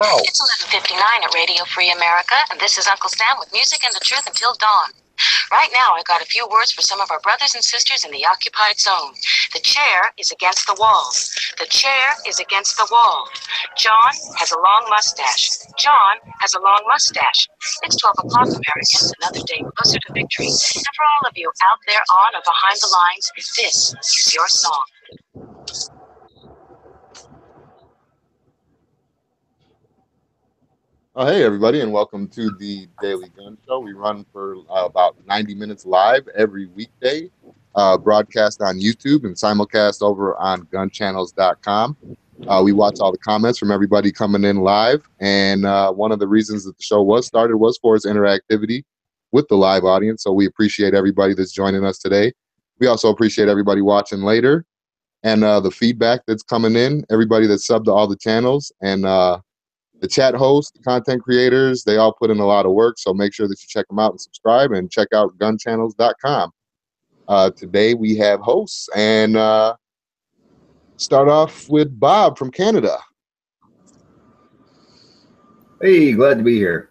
It's 11:59 at Radio Free America, and this is Uncle Sam with music and the truth until dawn. Right now, I got a few words for some of our brothers and sisters in the occupied zone. The chair is against the wall. The chair is against the wall. John has a long mustache. John has a long mustache. It's 12 o'clock, Americans, another day closer to victory. And for all of you out there on or behind the lines, this is your song. Hey, everybody, and welcome to the Daily Gun Show. We run for about 90 minutes live every weekday, broadcast on YouTube and simulcast over on gunchannels.com. We watch all the comments from everybody coming in live, and one of the reasons that the show was started was for its interactivity with the live audience, so we appreciate everybody that's joining us today. We also appreciate everybody watching later and the feedback that's coming in, everybody that's subbed to all the channels, and the chat hosts, the content creators, they all put in a lot of work, so make sure that you check them out and subscribe and check out gunchannels.com. Today we have hosts, and start off with Bob from Canada. Hey, glad to be here.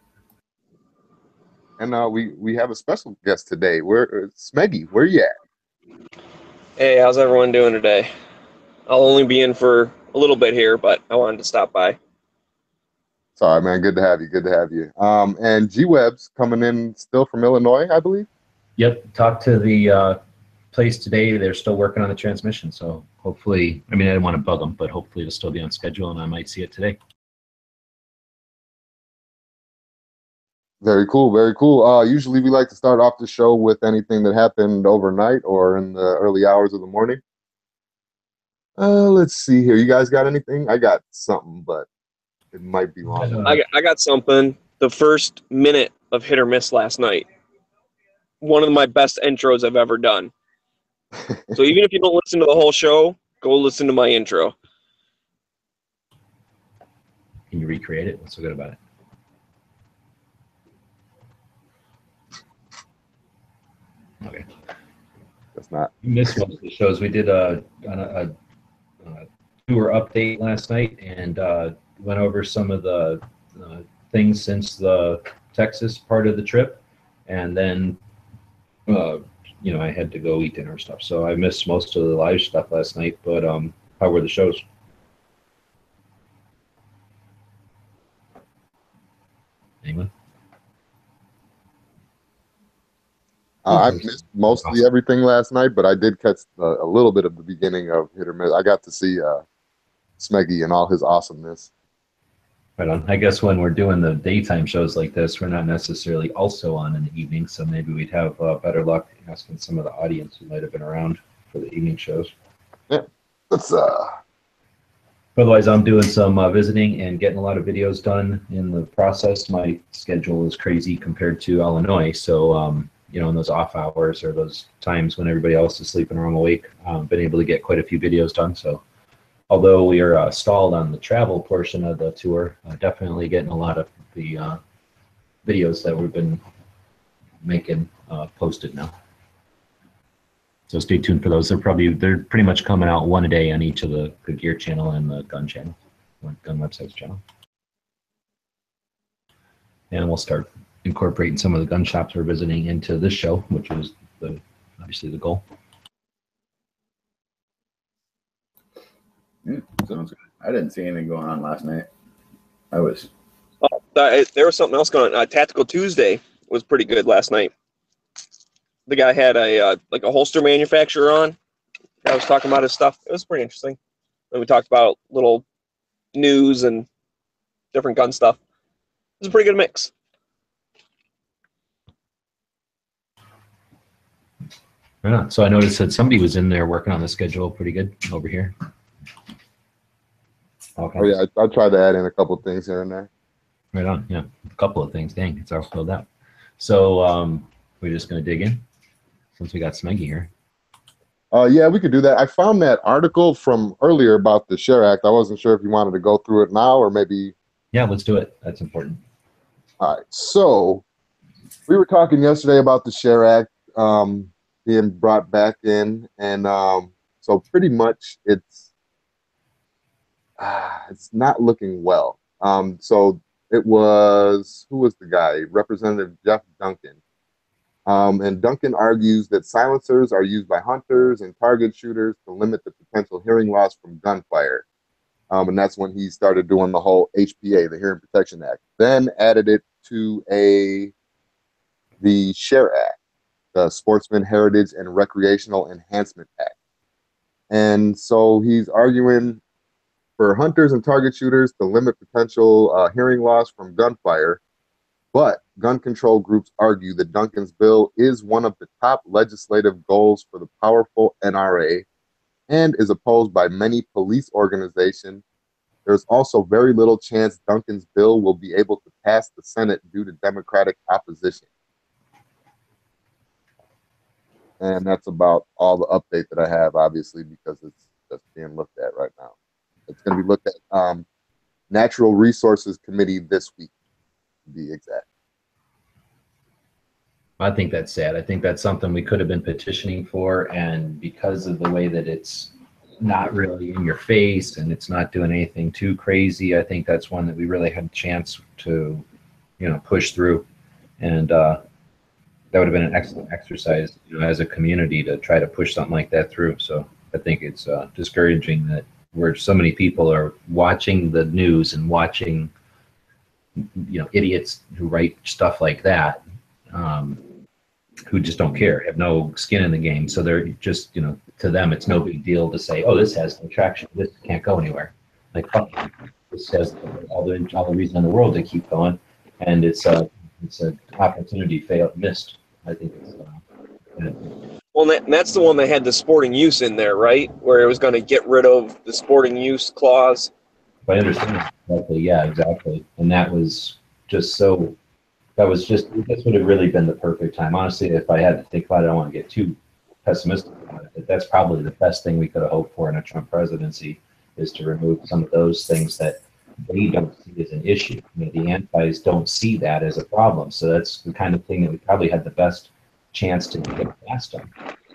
And we have a special guest today. Smeggy, where you at? Hey, how's everyone doing today? I'll only be in for a little bit here, but I wanted to stop by. Sorry, man. Good to have you. Good to have you. And G-Web's coming in still from Illinois, I believe. Yep. Talked to the place today. They're still working on the transmission, so hopefully, I mean, I didn't want to bug them, but hopefully it'll still be on schedule, and I might see it today. Very cool. Very cool. Usually we like to start off the show with anything that happened overnight or in the early hours of the morning. Let's see here. You guys got anything? I got something, but it might be long. I got something. The first minute of Hit or Miss last night. One of my best intros I've ever done. So even if you don't listen to the whole show, go listen to my intro. Can you recreate it? What's so good about it? Okay. That's not. You missed most of the shows. We did a tour update last night and went over some of the things since the Texas part of the trip, and then I had to go eat dinner and stuff, so I missed most of the live stuff last night. But how were the shows? Anyone? I missed mostly everything last night, but I did catch a little bit of the beginning of Hit or Miss. I got to see Smeggy and all his awesomeness. Right on. I guess when we're doing the daytime shows like this, we're not necessarily also on in the evening, so maybe we'd have better luck asking some of the audience who might have been around for the evening shows. Yeah, let's. Otherwise, I'm doing some visiting and getting a lot of videos done in the process. My schedule is crazy compared to Illinois, so in those off hours or those times when everybody else is sleeping or I'm awake, been able to get quite a few videos done. So although we are stalled on the travel portion of the tour, definitely getting a lot of the videos that we've been making posted now. So stay tuned for those. They're pretty much coming out one a day on each of the Gear channel and the Gun channel, Gun Websites channel. And we'll start incorporating some of the gun shops we're visiting into this show, which is obviously the goal. Sounds good. I didn't see anything going on last night. There was something else going on. Tactical Tuesday was pretty good last night. The guy had a holster manufacturer on. I was talking about his stuff. It was pretty interesting. And we talked about little news and different gun stuff. It was a pretty good mix. Right on. So I noticed that somebody was in there working on the schedule pretty good over here. Okay. Oh yeah, I tried to add in a couple of things here and there. Right on. Yeah, a couple of things. Dang, it's all filled out. So we're just going to dig in since we got Smeggy here. Yeah, we could do that. I found that article from earlier about the SHARE Act. I wasn't sure if you wanted to go through it now or maybe. Yeah, let's do it. That's important. All right. So we were talking yesterday about the SHARE Act being brought back in, and so pretty much it's not looking well. So it was, who was the guy? Representative Jeff Duncan. And Duncan argues that silencers are used by hunters and target shooters to limit the potential hearing loss from gunfire. And that's when he started doing the whole HPA, the Hearing Protection Act. Then added it to the SHARE Act, the Sportsman Heritage and Recreational Enhancement Act. And so he's arguing for hunters and target shooters to limit potential hearing loss from gunfire. But gun control groups argue that Duncan's bill is one of the top legislative goals for the powerful NRA and is opposed by many police organizations. There's also very little chance Duncan's bill will be able to pass the Senate due to Democratic opposition. And that's about all the update that I have, obviously, because it's just being looked at right now. It's going to be looked at Natural Resources Committee this week, to be exact. I think that's sad. I think that's something we could have been petitioning for, and because of the way that it's not really in your face and it's not doing anything too crazy, I think that's one that we really had a chance to, push through. And that would have been an excellent exercise, as a community to try to push something like that through. So I think it's discouraging that where so many people are watching the news and watching, idiots who write stuff like that, who just don't care, have no skin in the game. So they're just, to them, it's no big deal to say, oh, this has no traction. This can't go anywhere. Like, fuck, this has all the reason in the world to keep going. And it's an opportunity missed. I think it's, Well, that's the one that had the sporting use in there, right? Where it was going to get rid of the sporting use clause. If I understand correctly, yeah, exactly. And that was just so. This would have really been the perfect time. Honestly, if I had to think about it, I don't want to get too pessimistic about it, but that's probably the best thing we could have hoped for in a Trump presidency, is to remove some of those things that they don't see as an issue. The antis don't see that as a problem. So that's the kind of thing that we probably had the best chance to get past them.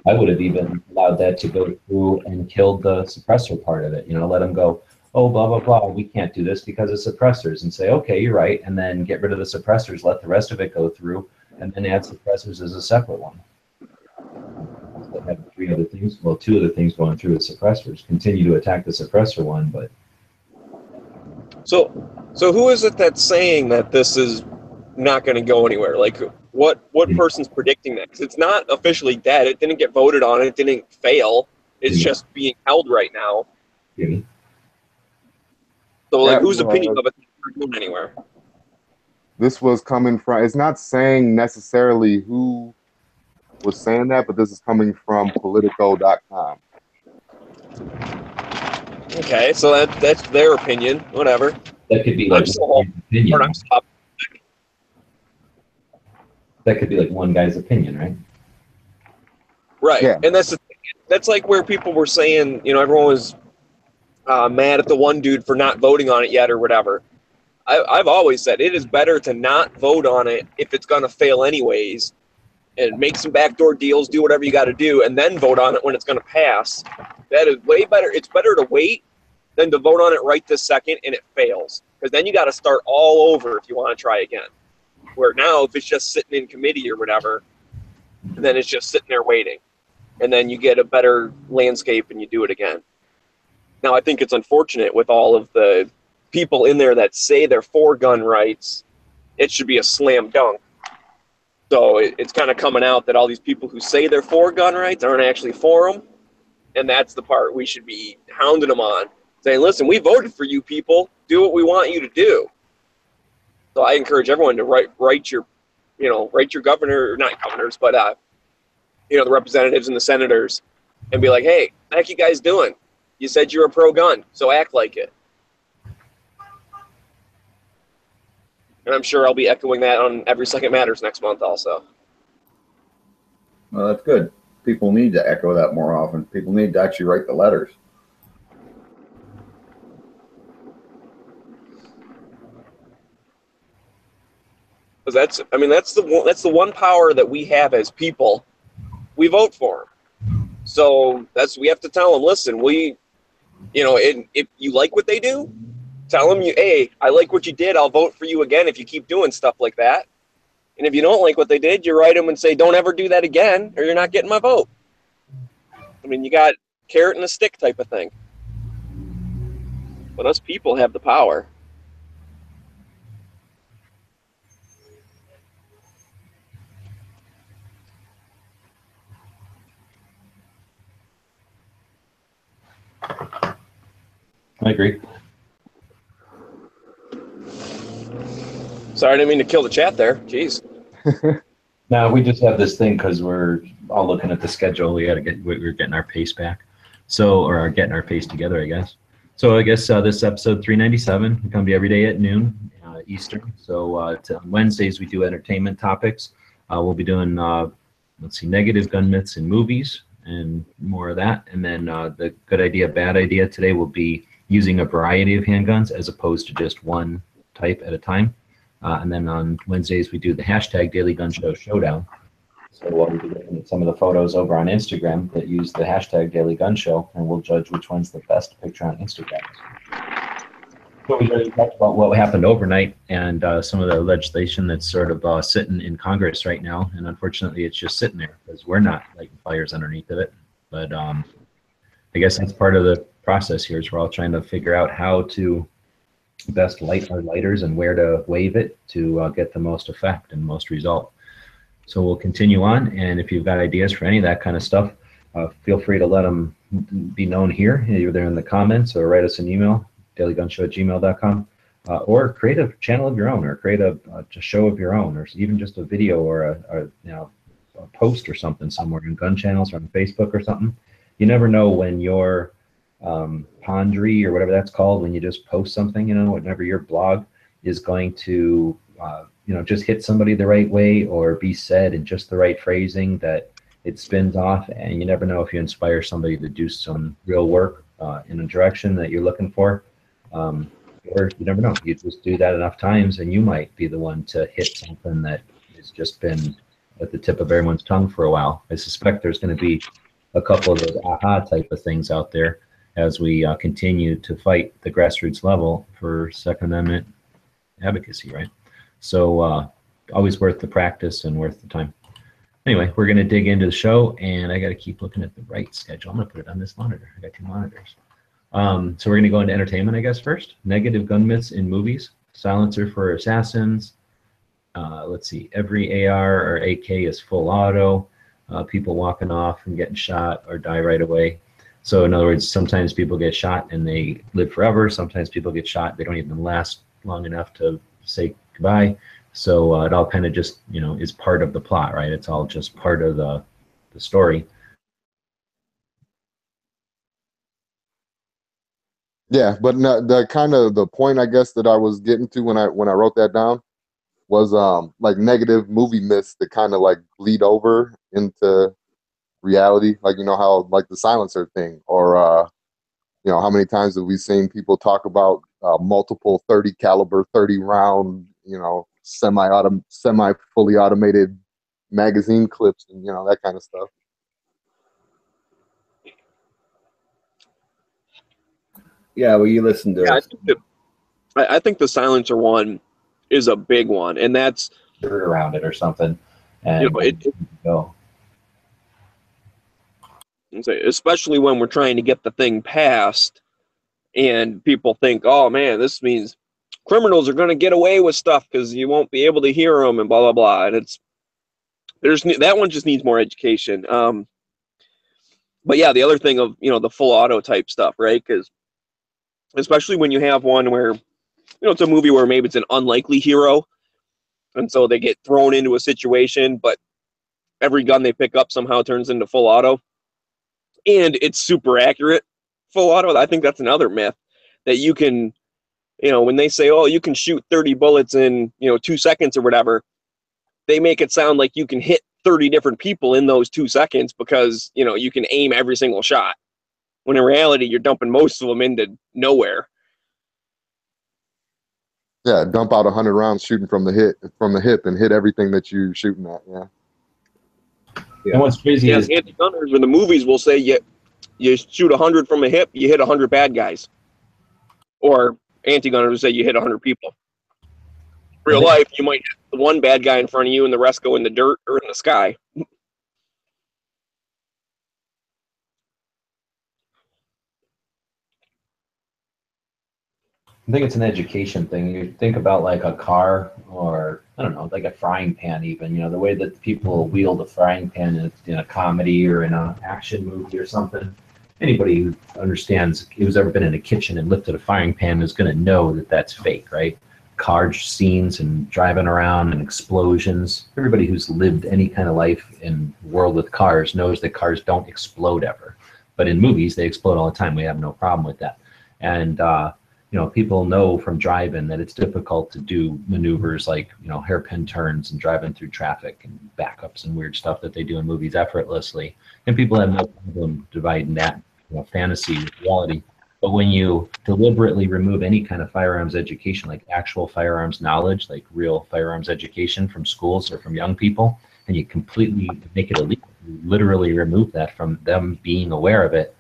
I would have even allowed that to go through and killed the suppressor part of it. Let them go, oh, blah, blah, blah, we can't do this because of suppressors, and say, okay, you're right, and then get rid of the suppressors, let the rest of it go through, and then add suppressors as a separate one. So have two other things going through the suppressors. Continue to attack the suppressor one, but... So who is it that's saying that this is not going to go anywhere? Like, what person's predicting that? Because it's not officially dead. It didn't get voted on. It didn't fail. It's just being held right now. Yeah. So, whose opinion of it is not going anywhere? This was coming from, it's not saying necessarily who was saying that, but this is coming from Politico.com. Okay, so that's their opinion. Whatever. That could be like opinion. That could be like one guy's opinion, right? Right, yeah. And that's like where people were saying, everyone was mad at the one dude for not voting on it yet or whatever. I've always said it is better to not vote on it if it's going to fail anyways, and make some backdoor deals, do whatever you got to do, and then vote on it when it's going to pass. That is way better. It's better to wait than to vote on it right this second and it fails, because then you got to start all over if you want to try again. Where now, if it's just sitting in committee or whatever, then it's just sitting there waiting, and then you get a better landscape and you do it again. Now, I think it's unfortunate with all of the people in there that say they're for gun rights. It should be a slam dunk. So it's kind of coming out that all these people who say they're for gun rights aren't actually for them. And that's the part we should be hounding them on, saying, listen, we voted for you people. Do what we want you to do. So I encourage everyone to write your governor, or not governors, but the representatives and the senators, and be like, hey, what the heck you guys doing? You said you were pro-gun, so act like it. And I'm sure I'll be echoing that on Every Second Matters next month also. Well, that's good. People need to echo that more often. People need to actually write the letters. Because that's the one power that we have as people. We vote for them. So we have to tell them, listen, if you like what they do, Tell them, hey, I like what you did. I'll vote for you again if you keep doing stuff like that. And if you don't like what they did, you write them and say, don't ever do that again, or you're not getting my vote. I mean, you got carrot and a stick type of thing. But us people have the power. I agree. Sorry, I didn't mean to kill the chat there. Jeez. No, we just have this thing because we're all looking at the schedule. We're getting our pace back, or getting our pace together, I guess. So I guess this episode 397. We come to you every day at noon Eastern. So on Wednesdays we do entertainment topics. We'll be doing negative gun myths in movies and more of that. And then the good idea, bad idea today will be using a variety of handguns as opposed to just one type at a time. And then on Wednesdays, we do the hashtag Daily Gun Show Showdown. So we'll be looking at some of the photos over on Instagram that use the hashtag Daily Gun Show, and we'll judge which one's the best picture on Instagram. So we already talked about what happened overnight and some of the legislation that's sort of sitting in Congress right now. And unfortunately, it's just sitting there because we're not lighting fires underneath of it. But I guess that's part of the process here is we're all trying to figure out how to best light our lighters and where to wave it to get the most effect and most result. So we'll continue on, and if you've got ideas for any of that kind of stuff, feel free to let them be known here, either in the comments or write us an email, dailygunshow@gmail.com, or create a channel of your own, or create a show of your own, or even just a video or a post or something somewhere in gun channels or on Facebook or something. You never know when your Pondry or whatever that's called, when you just post something, whenever your blog is going to, just hit somebody the right way or be said in just the right phrasing that it spins off. And you never know if you inspire somebody to do some real work in a direction that you're looking for. Or you never know. You just do that enough times and you might be the one to hit something that has just been at the tip of everyone's tongue for a while. I suspect there's going to be a couple of those aha type of things out there as we continue to fight the grassroots level for Second Amendment advocacy, right? So always worth the practice and worth the time. Anyway, we're going to dig into the show, and I got to keep looking at the right schedule. I'm going to put it on this monitor. I got two monitors. So we're going to go into entertainment, I guess, first. Negative gun myths in movies. Silencer for assassins. Let's see. Every AR or AK is full auto. People walking off and getting shot or die right away. So in other words, sometimes people get shot and they live forever. Sometimes people get shot, they don't even last long enough to say goodbye. So it all kind of just, is part of the plot, right? It's all just part of the story. Yeah, but no, the point I guess that I was getting to when I wrote that down was like negative movie myths that kind of like bleed over into reality, like how like the silencer thing, or how many times have we seen people talk about multiple 30 caliber 30 round semi fully automated magazine clips and that kind of stuff. Yeah, well, you listen to it. I think the silencer one is a big one, and that's dirt around it or something, and go. Especially when we're trying to get the thing passed and people think, oh man, this means criminals are going to get away with stuff because you won't be able to hear them and blah blah blah. And that one just needs more education. But yeah, the other thing of the full auto type stuff, right? Because especially when you have one where it's a movie where maybe it's an unlikely hero, and so they get thrown into a situation, but every gun they pick up somehow turns into full auto. And it's super accurate, full auto. I think that's another myth that you can, when they say, oh, you can shoot 30 bullets in, 2 seconds or whatever, they make it sound like you can hit 30 different people in those 2 seconds because, you can aim every single shot. When in reality, you're dumping most of them into nowhere. Yeah, dump out 100 rounds shooting from the hip and hit everything that you're shooting at. Yeah. And what's crazy is anti-gunners in the movies will say you shoot 100 from a hip, you hit 100 bad guys. Or anti-gunner would say you hit 100 people. Real life, you might hit the one bad guy in front of you and the rest go in the dirt or in the sky. I think it's an education thing. You think about like a car, or I don't know, like a frying pan even, you know, the way that people wield a frying pan in a comedy or in an action movie or something. Anybody who understands, who's ever been in a kitchen and lifted a frying pan is going to know that that's fake, right? Car scenes and driving around and explosions. Everybody who's lived any kind of life in the world with cars knows that cars don't explode ever. But in movies, they explode all the time. We have no problem with that. And, you know, people know from driving that it's difficult to do maneuvers like, you know, hairpin turns and driving through traffic and backups and weird stuff that they do in movies effortlessly. And people have no problem dividing that, you know, fantasy with reality. But when you deliberately remove any kind of firearms education, like actual firearms knowledge, like real firearms education from schools or from young people, and you completely make it illegal, you literally remove that from them being aware of it,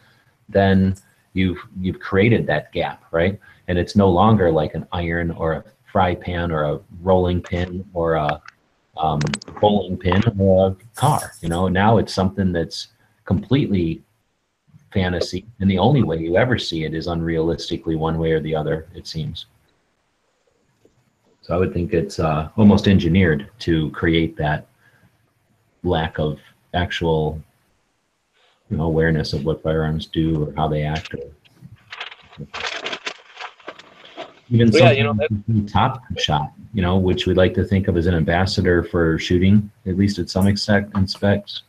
then you've created that gap, right? And it's no longer like an iron or a fry pan or a rolling pin or a bowling pin or a car. You know, now it's something that's completely fantasy, and the only way you ever see it is unrealistically one way or the other, it seems. So I would think it's almost engineered to create that lack of actual, you know, awareness of what firearms do or how they act. Even yeah, you know, Top Shot, you know, which we like to think of as an ambassador for shooting, at least at some extent,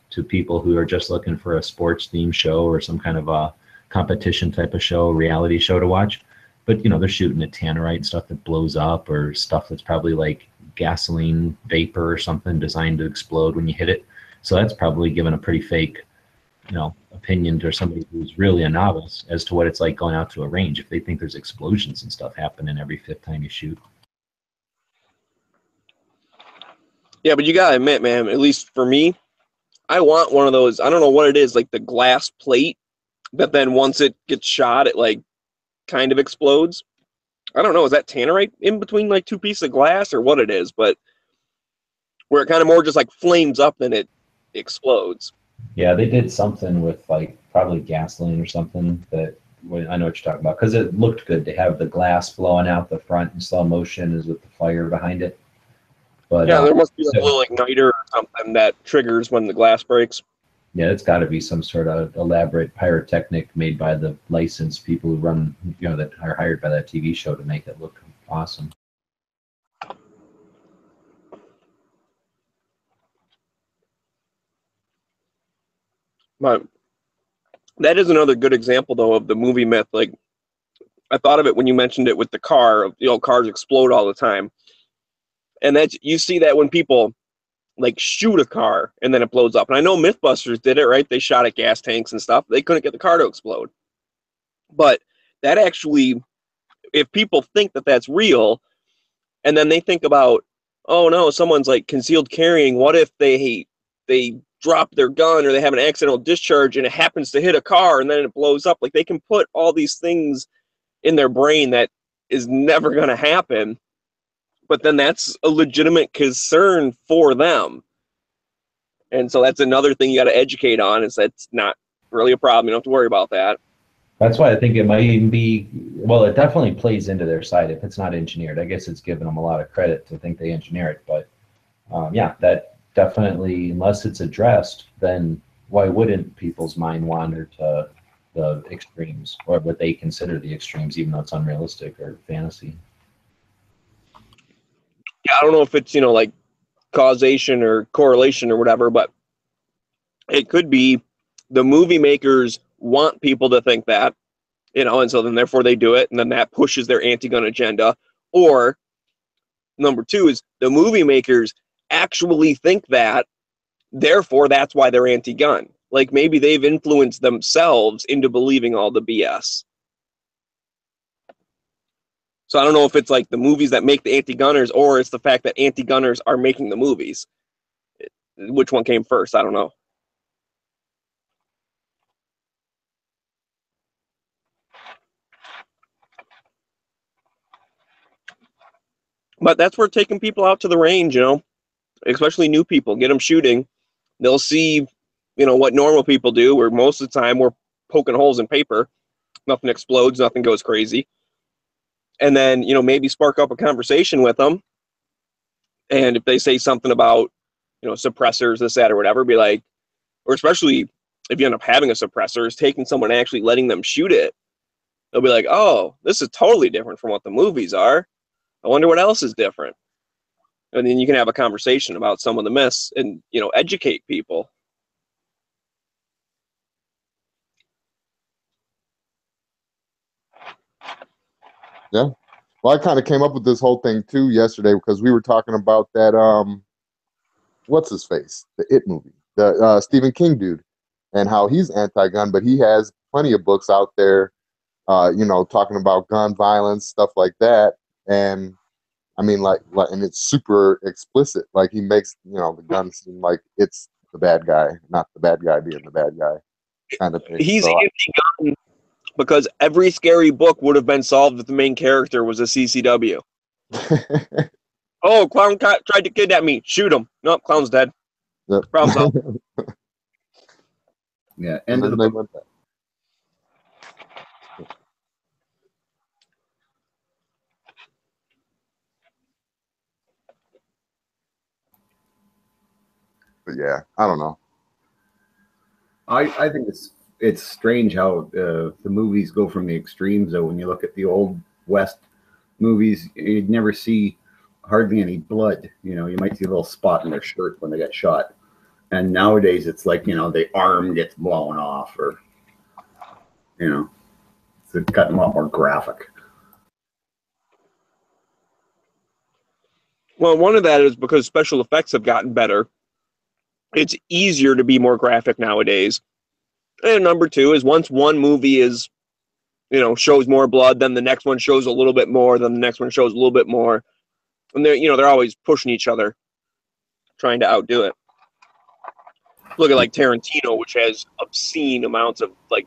to people who are just looking for a sports themed show or some kind of a competition type of show, reality show to watch. But, you know, they're shooting at tannerite stuff that blows up or stuff that's probably like gasoline vapor or something designed to explode when you hit it. So that's probably given a pretty fake, you know, opinion to somebody who's really a novice as to what it's like going out to a range if they think there's explosions and stuff happening every fifth time you shoot. Yeah, but you gotta admit, man, at least for me, I want one of those, I don't know what it is, like the glass plate that then once it gets shot, it like kind of explodes. I don't know, is that tannerite in between like two pieces of glass or what it is, but where it kind of more just like flames up and it explodes. Yeah, they did something with like probably gasoline or something that I know what you're talking about, because it looked good to have the glass blowing out the front in slow motion as with the fire behind it. But yeah, there must be like a little igniter or something that triggers when the glass breaks. Yeah, it's got to be some sort of elaborate pyrotechnic made by the licensed people who run, you know, that are hired by that TV show to make it look awesome. But that is another good example, though, of the movie myth. Like, I thought of it when you mentioned it with the car. You know, cars explode all the time, and that you see that when people like shoot a car and then it blows up. And I know MythBusters did it, right? They shot at gas tanks and stuff. They couldn't get the car to explode. But that actually, if people think that that's real, and then they think about, oh no, someone's like concealed carrying. What if they drop their gun or they have an accidental discharge and it happens to hit a car and then it blows up? Like, they can put all these things in their brain that is never going to happen. But then that's a legitimate concern for them. And so that's another thing you got to educate on, is that's not really a problem. You don't have to worry about that. That's why I think it might even be, well, it definitely plays into their side if it's not engineered. I guess it's given them a lot of credit to think they engineer it. But yeah, that definitely, unless it's addressed, then why wouldn't people's mind wander to the extremes, or what they consider the extremes, even though it's unrealistic or fantasy? Yeah, I don't know if it's, you know, like causation or correlation or whatever, but it could be the movie makers want people to think that, you know, and so then therefore they do it, and then that pushes their anti-gun agenda. Or number two is the movie makers actually think that, therefore that's why they're anti-gun. Like, maybe they've influenced themselves into believing all the BS. So I don't know if it's like the movies that make the anti-gunners, or it's the fact that anti-gunners are making the movies. Which one came first? I don't know. But that's where taking people out to the range, you know, especially new people, get them shooting. They'll see, you know, what normal people do, where most of the time we're poking holes in paper. Nothing explodes, nothing goes crazy. And then, you know, maybe spark up a conversation with them. And if they say something about, you know, suppressors, this, that, or whatever, be like, or especially if you end up having a suppressor, is taking someone and actually letting them shoot it. They'll be like, oh, this is totally different from what the movies are. I wonder what else is different. And then you can have a conversation about some of the myths and, you know, educate people. Yeah. Well, I kind of came up with this whole thing too yesterday because we were talking about that what's his face? The It movie. The Stephen King dude, and how he's anti-gun, but he has plenty of books out there, you know, talking about gun violence, stuff like that. And I mean, like, and it's super explicit. Like, he makes, you know, the gun seem like it's the bad guy, not the bad guy being the bad guy, kind of thing. He's So, anti-gun because every scary book would have been solved if the main character was a CCW. Oh, clown tried to kidnap me. Shoot him. Nope, clown's dead. Yep. Problem solved. Yeah, And end of then the they book. went back. But yeah, I don't know. I think it's strange how the movies go from the extremes. Though when you look at the old West movies, you'd never see hardly any blood. You know, you might see a little spot in their shirt when they get shot. And nowadays, it's like, you know, the arm gets blown off, or, you know, it's gotten a lot more graphic. Well, one of that is because special effects have gotten better. It's easier to be more graphic nowadays. And number two is once one movie is, you know, shows more blood, then the next one shows a little bit more, then the next one shows a little bit more. And they're, you know, they're always pushing each other, trying to outdo it. Look at like Tarantino, which has obscene amounts of like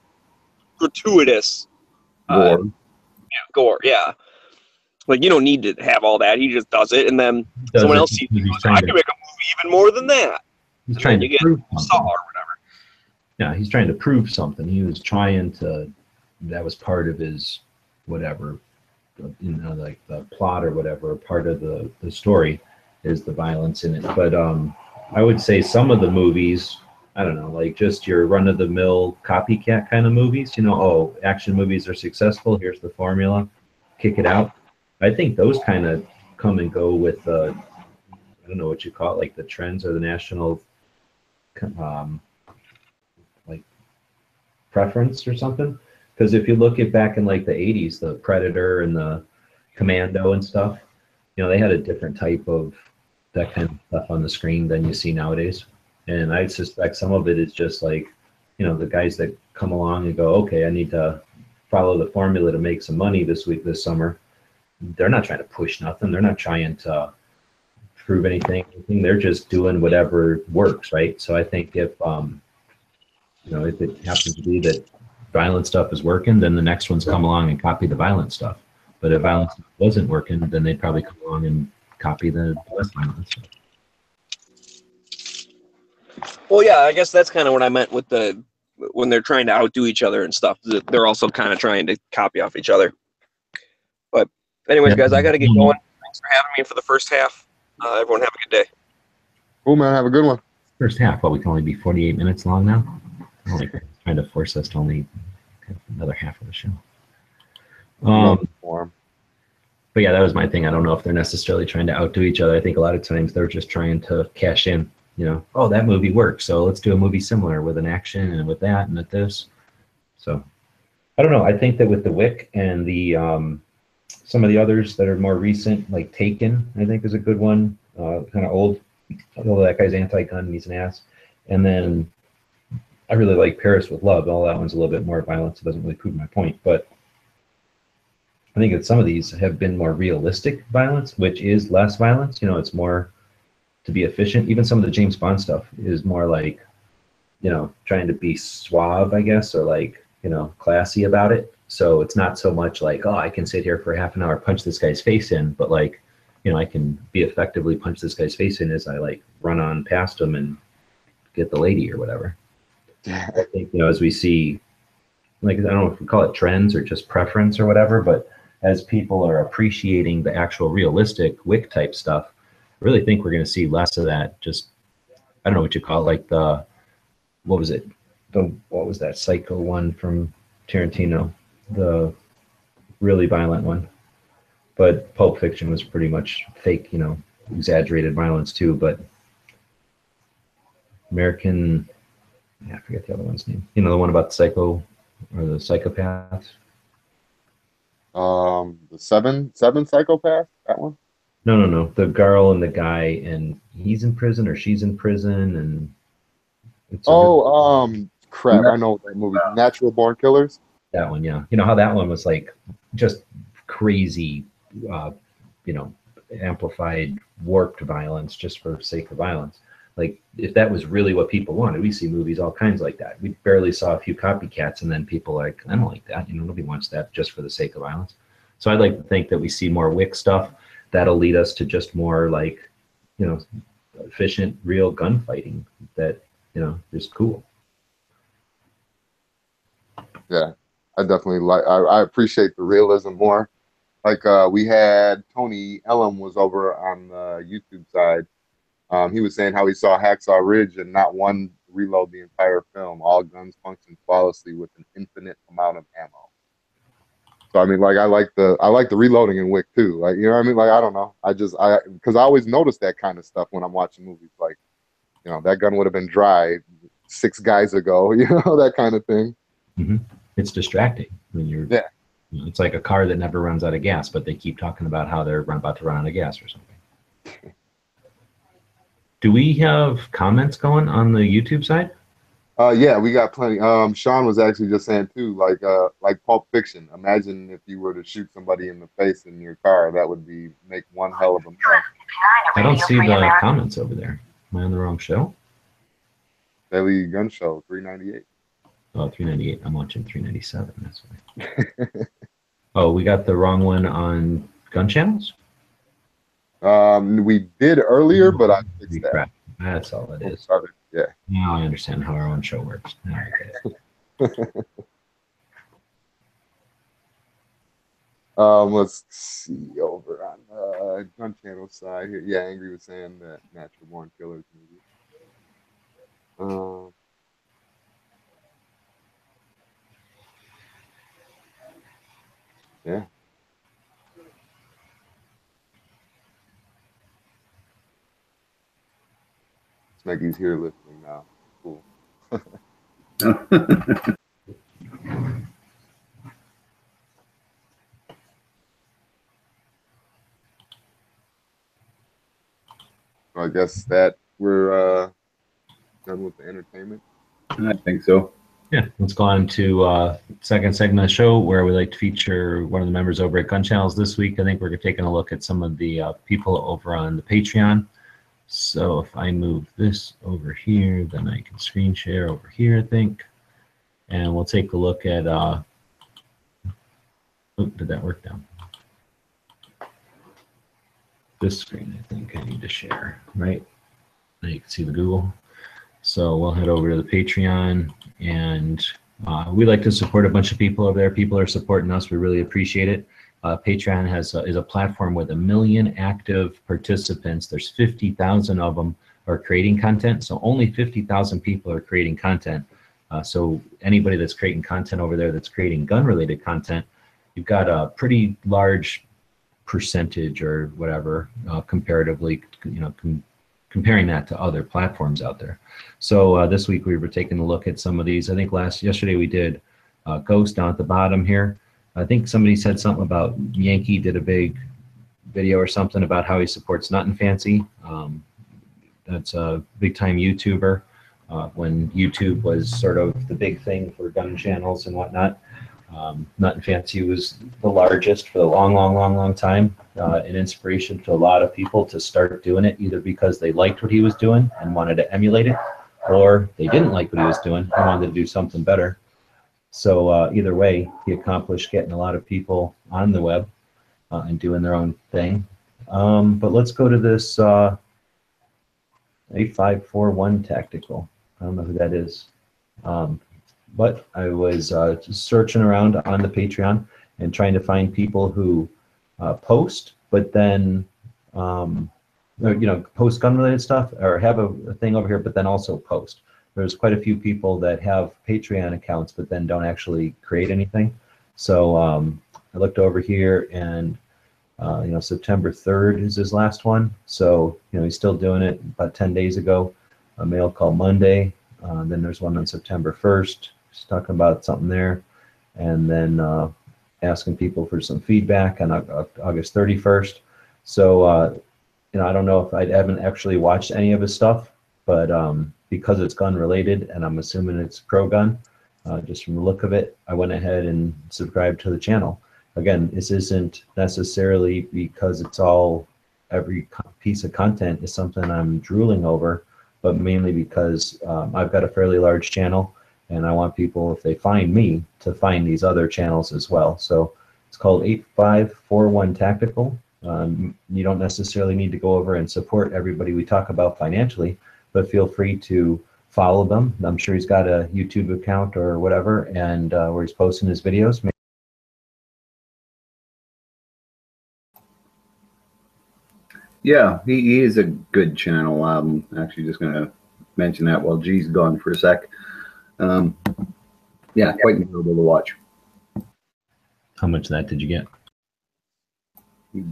gratuitous gore. Yeah. Like, you don't need to have all that. He just does it. And then someone else sees it and goes, I can make a movie even more than that. He's trying to prove Saw something. or whatever. Yeah, he's trying to prove something. He was trying to, that was part of his whatever, you know, like the plot or whatever, part of the story is the violence in it. But I would say some of the movies, I don't know, like just your run-of-the-mill copycat kind of movies, you know, oh, action movies are successful, here's the formula, kick it out. I think those kind of come and go with, I don't know what you call it, like the trends or the national like preference or something. Because if you look at back in like the 80s, the Predator and the Commando and stuff, you know, they had a different type of that kind of stuff on the screen than you see nowadays. And I suspect some of it is just like, you know, the guys that come along and go, okay, I need to follow the formula to make some money this week, this summer. They're not trying to push nothing. They're not trying to prove anything. They're just doing whatever works, right? So I think if, you know, if it happens to be that violent stuff is working, then the next ones come along and copy the violent stuff. But if violent stuff wasn't working, then they'd probably come along and copy the less violent stuff. Well, yeah, I guess that's kind of what I meant with the when they're trying to outdo each other and stuff. They're also kind of trying to copy off each other. But anyways, Yeah. guys, I got to get going. Thanks for having me for the first half. Everyone have a good day. Cool, man. Have a good one. First half, we can only be 48 minutes long now. I'm like trying to force us to only have another half of the show. But yeah, that was my thing. I don't know if they're necessarily trying to outdo each other. I think a lot of times they're just trying to cash in. You know, oh, that movie worked, so let's do a movie similar with an action and with that and with this. So I don't know. I think that with The Wick and the some of the others that are more recent, like Taken, I think is a good one. Kind of old, although that guy's anti-gun and he's an ass. And then I really like Paris with Love. All that one's a little bit more violence. It doesn't really prove my point, but I think that some of these have been more realistic violence, which is less violence. You know, it's more to be efficient. Even some of the James Bond stuff is more like, you know, trying to be suave, I guess, or like, you know, classy about it. So it's not so much like, oh, I can sit here for half an hour, punch this guy's face in, but like, I can be effectively punch this guy's face in as I like run on past him and get the lady or whatever. I think, as we see, like, I don't know if we call it trends or just preference or whatever, but as people are appreciating the actual realistic Wick type stuff, I really think we're going to see less of that. Just, I don't know what you call it, like what was it? What was that Psycho one from Tarantino? The really violent one. But Pulp Fiction was pretty much fake, exaggerated violence too. But American, I forget the other one's name. The one about the psycho or the psychopaths. The seven psychopaths. That one. No. The girl and the guy, and he's in prison or she's in prison, and it's crap! I know that movie, Natural Born Killers. That one, yeah. How that one was like just crazy, amplified, warped violence just for sake of violence. Like, if that was really what people wanted, we see movies all kinds like that. We barely saw a few copycats, and then people are like, I don't like that. Nobody wants that just for the sake of violence. So I'd like to think that we see more Wick stuff. That'll lead us to just more like, efficient, real gunfighting that, is cool. Yeah, I definitely I appreciate the realism more. Like, we had Tony Ellum was over on the YouTube side. He was saying how he saw Hacksaw Ridge and not one reload the entire film. All guns function flawlessly with an infinite amount of ammo. So I mean, like, I like the reloading in Wick too. Like, you know what I mean? Like, I don't know. Because I always notice that kind of stuff when I'm watching movies. Like, that gun would have been dry 6 guys ago. That kind of thing. Mm-hmm. It's distracting when you're. Yeah. It's like a car that never runs out of gas, but they keep talking about how they're about to run out of gas or something. Do we have comments going on the YouTube side? Yeah, we got plenty. Sean was actually just saying too, like Pulp Fiction. Imagine if you were to shoot somebody in the face in your car, that would make one hell of a mess. I don't see the comments over there. Am I on the wrong show? Daily Gun Show 398. Oh, 398. I'm watching 397. That's why. Oh, we got the wrong one on Gun Channels? We did earlier, but I fixed that. Crap. That's all it is. Yeah. Now I understand how our own show works. Now I get it. Let's see over on Gun Channel side here. Yeah, Angry was saying that Natural Born Killers movie. Yeah. Maggie's here listening now. Cool. I guess that we're done with the entertainment. I think so. Yeah, let's go on to second segment of the show where we like to feature one of the members over at Gun Channels this week. I think we're taking a look at some of the people over on the Patreon. So if I move this over here, then I can screen share over here, I think. And we'll take a look at, oh, did that work down? This screen, I think I need to share, right? Now you can see the Google. So we'll head over to the Patreon, and we like to support a bunch of people over there. People are supporting us. We really appreciate it. Patreon is a platform with 1 million active participants. There's 50,000 of them are creating content. So only 50,000 people are creating content. So anybody that's creating content over there that's creating gun-related content, you've got a pretty large percentage or whatever comparatively, comparing that to other platforms out there. So this week we were taking a look at some of these. I think yesterday we did Ghost down at the bottom here. I think somebody said something about Yankee did a big video or something about how he supports Nut Fancy. That's a big time YouTuber. When YouTube was sort of the big thing for gun channels and whatnot. Nut Fancy was the largest for a long time. An inspiration to a lot of people to start doing it, either because they liked what he was doing and wanted to emulate it, or they didn't like what he was doing and wanted to do something better. So either way, he accomplished getting a lot of people on the web and doing their own thing. But let's go to this 8541 Tactical. I don't know who that is. But I was just searching around on the Patreon and trying to find people who post, but then post gun related stuff, or have a thing over here, but then also post. There's quite a few people that have Patreon accounts, but then don't actually create anything. So I looked over here, and September 3rd is his last one. So he's still doing it. About 10 days ago, a Mail Call Monday. Then there's one on September 1st. He's talking about something there, and then asking people for some feedback on August 31st. So I don't know if I haven't actually watched any of his stuff, but because it's gun related, and I'm assuming it's pro gun, just from the look of it, I went ahead and subscribed to the channel. Again, this isn't necessarily because it's all, every piece of content is something I'm drooling over, but mainly because I've got a fairly large channel, and I want people, if they find me, to find these other channels as well. So it's called 8541 Tactical. You don't necessarily need to go over and support everybody we talk about financially, but feel free to follow them. I'm sure he's got a YouTube account or whatever, and where he's posting his videos. Yeah, he is a good channel. I'm actually just going to mention that while G's gone for a sec. Yeah, quite enjoyable to watch. How much of that did you get?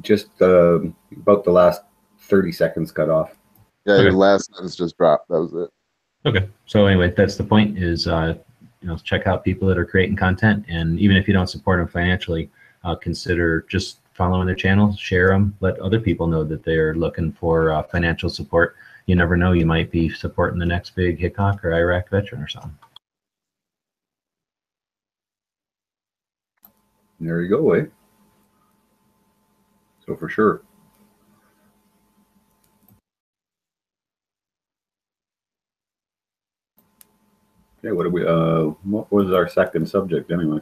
Just about the last 30 seconds cut off. Yeah, Okay. your last sentence just dropped. That was it. Okay. So anyway, that's the point, is check out people that are creating content, and even if you don't support them financially, consider just following their channels, share them, let other people know that they're looking for financial support. You never know, you might be supporting the next big Hickok or Iraq veteran or something. There you go, eh? So for sure. Okay, what was our second subject anyway?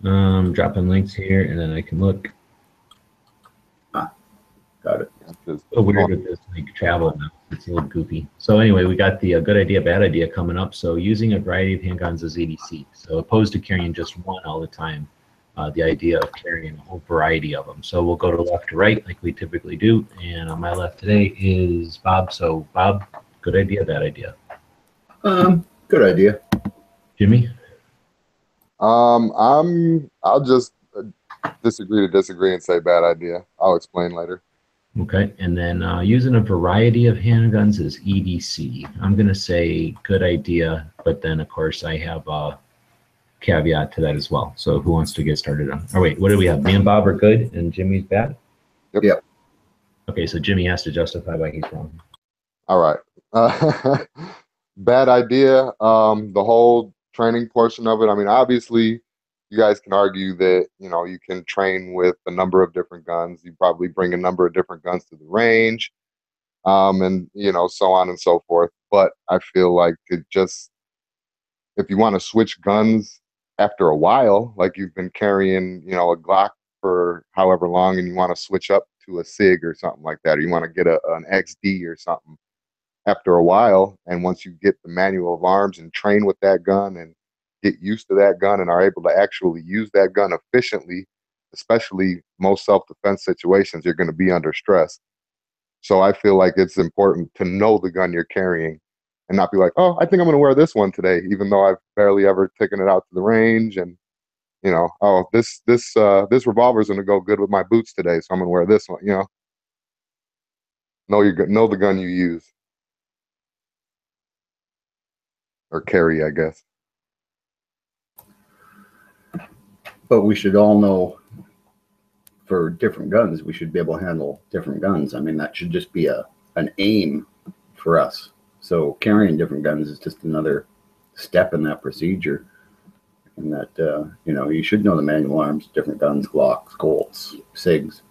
Dropping links here, and then I can look. Got it. Just- So weird with this like travel now. It's a little goofy. So anyway, we got the good idea, bad idea coming up. So using a variety of handguns as EDC. So opposed to carrying just one all the time, the idea of carrying a whole variety of them. So we'll go to left to right like we typically do. And on my left today is Bob. So Bob, good idea, bad idea. Good idea. Jimmy? I'll just disagree and say bad idea. I'll explain later. Okay, and then using a variety of handguns as EDC. I'm going to say good idea, but then, of course, I have a caveat to that as well. So who wants to get started on? Oh, wait, what do we have? Me and Bob are good, and Jimmy's bad? Yep. Okay, so Jimmy has to justify why he's wrong. All right. Bad idea. The whole training portion of it. I mean, obviously, you guys can argue that, you can train with a number of different guns. You probably bring a number of different guns to the range, and, so on and so forth. But I feel like if you want to switch guns after a while, like you've been carrying, a Glock for however long, and you want to switch up to a SIG or something like that, or you want to get an XD or something after a while, and once you get the manual of arms and train with that gun and get used to that gun and are able to actually use that gun efficiently, especially most self-defense situations, you're going to be under stress. So I feel like it's important to know the gun you're carrying and not be like, oh, I think I'm going to wear this one today, even though I've barely ever taken it out to the range. And, oh, this revolver is going to go good with my boots today, so I'm going to wear this one, Know the gun you use. Or carry, I guess. But we should all know, for different guns, we should be able to handle different guns. I mean, that should just be an aim for us. So carrying different guns is just another step in that procedure. And that, you should know the manual arms, different guns, Glocks, Colts, SIGs.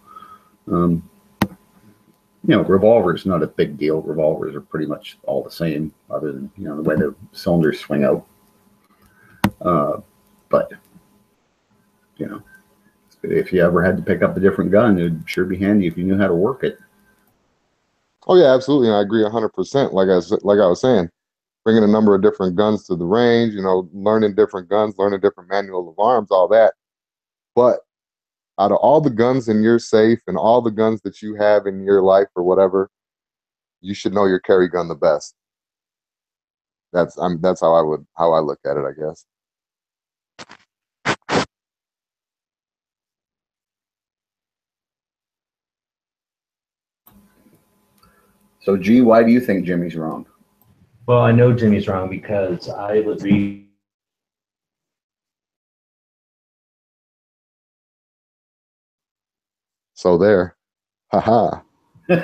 Revolvers, not a big deal. Revolvers are pretty much all the same, other than, the way the cylinders swing out. But, if you ever had to pick up a different gun, it'd sure be handy if you knew how to work it. Oh yeah, absolutely. And I agree 100%. Like I was saying, bringing a number of different guns to the range, learning different guns, learning different manual of arms, all that. But out of all the guns in your safe and all the guns that you have in your life or whatever, you should know your carry gun the best. That's how I look at it, I guess. So, G, why do you think Jimmy's wrong? Well, I know Jimmy's wrong because I would read. So there. Haha. I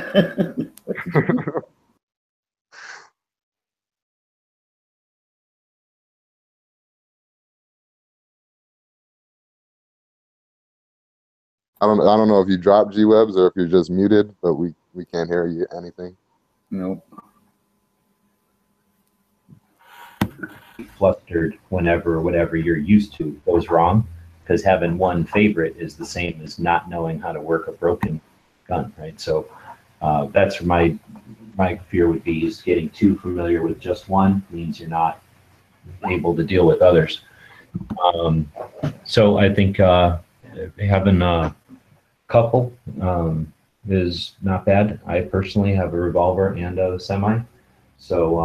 don't know if you dropped G-Webs or if you're just muted, but we can't hear you anything. Nope. Flustered whenever whatever you're used to goes wrong, because having one favorite is the same as not knowing how to work a broken gun, right? So that's my fear would be is getting too familiar with just one means you're not able to deal with others. So I think having a couple is not bad. I personally have a revolver and a semi. So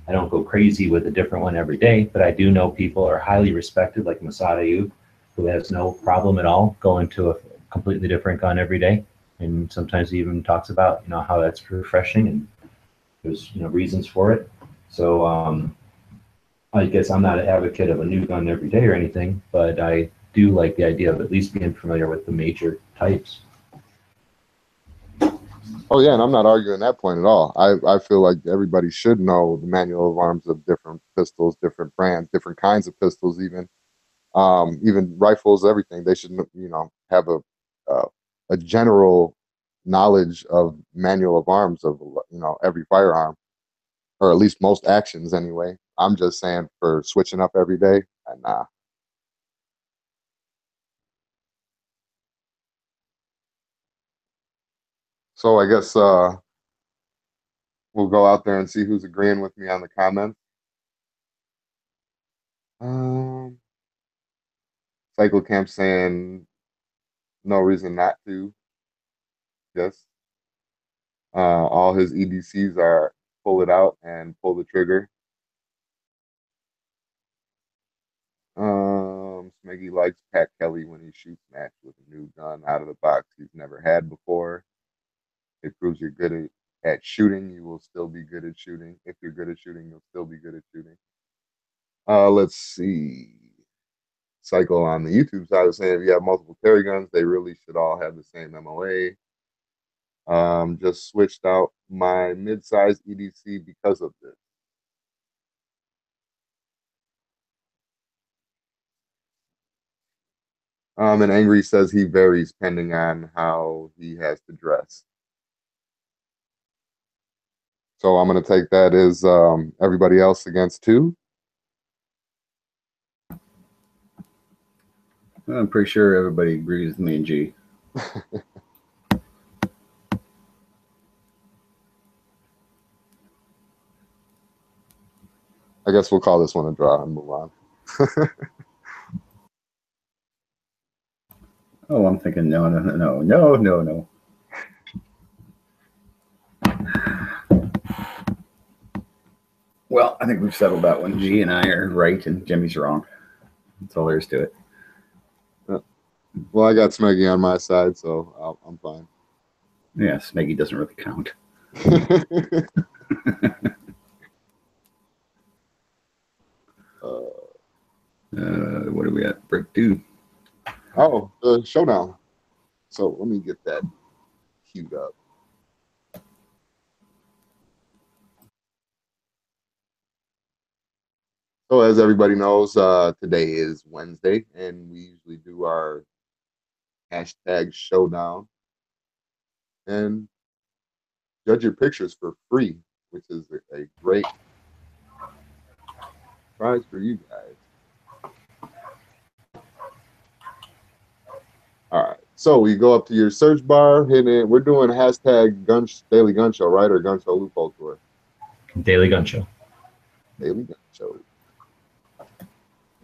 I don't go crazy with a different one every day, but I do know people are highly respected, like Masada Ayub, who has no problem at all going to a completely different gun every day. And sometimes he even talks about, how that's refreshing and there's, reasons for it. So I guess I'm not an advocate of a new gun every day or anything, but I do like the idea of at least being familiar with the major types. Oh yeah, and I'm not arguing that point at all. I feel like everybody should know the manual of arms of different pistols, different brands, different kinds of pistols, even rifles, everything. They should, have a general knowledge of manual of arms of every firearm, or at least most actions anyway. I'm just saying for switching up every day, nah. So I guess we'll go out there and see who's agreeing with me on the comments. Cycle Camp saying no reason not to. Yes. All his EDCs are pull it out and pull the trigger. Smeggy likes Pat Kelly when he shoots match with a new gun out of the box he's never had before. It proves you're good at shooting. You will still be good at shooting. If you're good at shooting, you'll still be good at shooting. Let's see. Cycle on the YouTube side is saying if you have multiple carry guns, they really should all have the same MOA. Just switched out my mid-size EDC because of this. And Angry says he varies depending on how he has to dress. So I'm going to take that as everybody else against 2. I'm pretty sure everybody agrees with me and G. I guess we'll call this one a draw and move on. Oh, I'm thinking no. Well, I think we've settled that one. G and I are right and Jimmy's wrong. That's all there is to it. Well, I got Smeggy on my side, so I'm fine. Yeah, Smeggy doesn't really count. What are we at? Break 2. Oh, the showdown. So let me get that queued up. So as everybody knows, today is Wednesday, and we usually do our hashtag showdown and judge your pictures for free, which is a great prize for you guys. All right. So we go up to your search bar, hit it. We're doing hashtag Daily Gun Show, right? Or Gun Show Loophole Tour. Daily Gun Show. Daily Gun Show.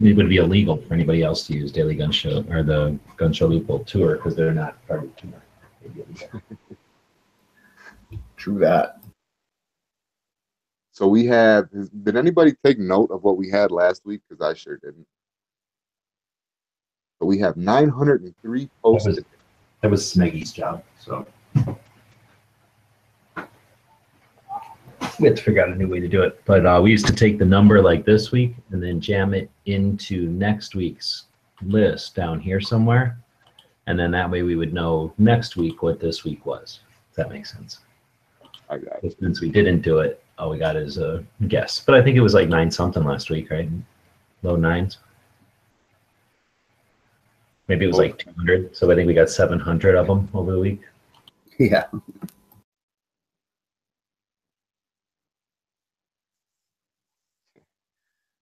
It would be illegal for anybody else to use Daily Gun Show or the Gun Show Loophole Tour because they're not part of the tour. True that. So we have. Did anybody take note of what we had last week? Because I sure didn't. But we have 903 posted. That was Smeggy's job. So we had to figure out a new way to do it. But we used to take the number like this week and then jam it into next week's list down here somewhere. And then that way we would know next week what this week was. If that makes sense. I got it. But since we didn't do it, all we got is a guess. But I think it was like 9 something last week, right? Low 9s. Maybe it was like 200. So I think we got 700 of them over the week. Yeah.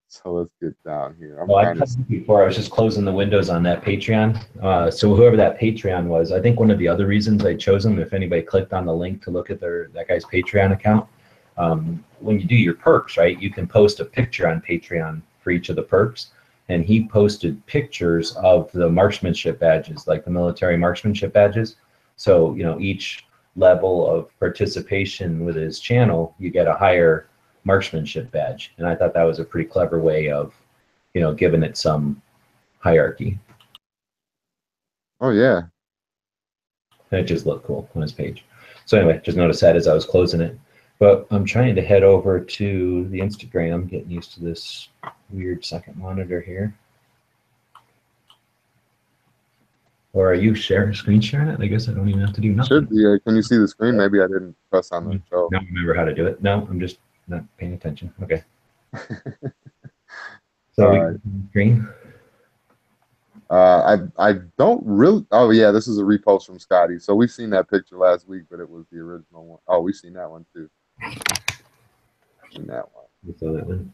So let's get down here. I'm Well, I trying to. said before, I was just closing the windows on that Patreon. So whoever that Patreon was, I think one of the other reasons I chose him, if anybody clicked on the link to look at that guy's Patreon account, when you do your perks, right, you can post a picture on Patreon for each of the perks. And he posted pictures of the marksmanship badges, like the military marksmanship badges. So, each level of participation with his channel, you get a higher marksmanship badge. And I thought that was a pretty clever way of, giving it some hierarchy. Oh yeah. And it just looked cool on his page. So anyway, just noticed that as I was closing it. But I'm trying to head over to the Instagram, getting used to this weird second monitor here. Or are you screen sharing it? I guess I don't even have to do nothing. Should be. Can you see the screen? Maybe I didn't press on the show. I don't remember how to do it. No, I'm just not paying attention. Okay. So we can screen. I don't really. Oh yeah, this is a repost from Scotty. So we've seen that picture last week, but it was the original one. Oh, we've seen that one too. Seen that one. You saw that one?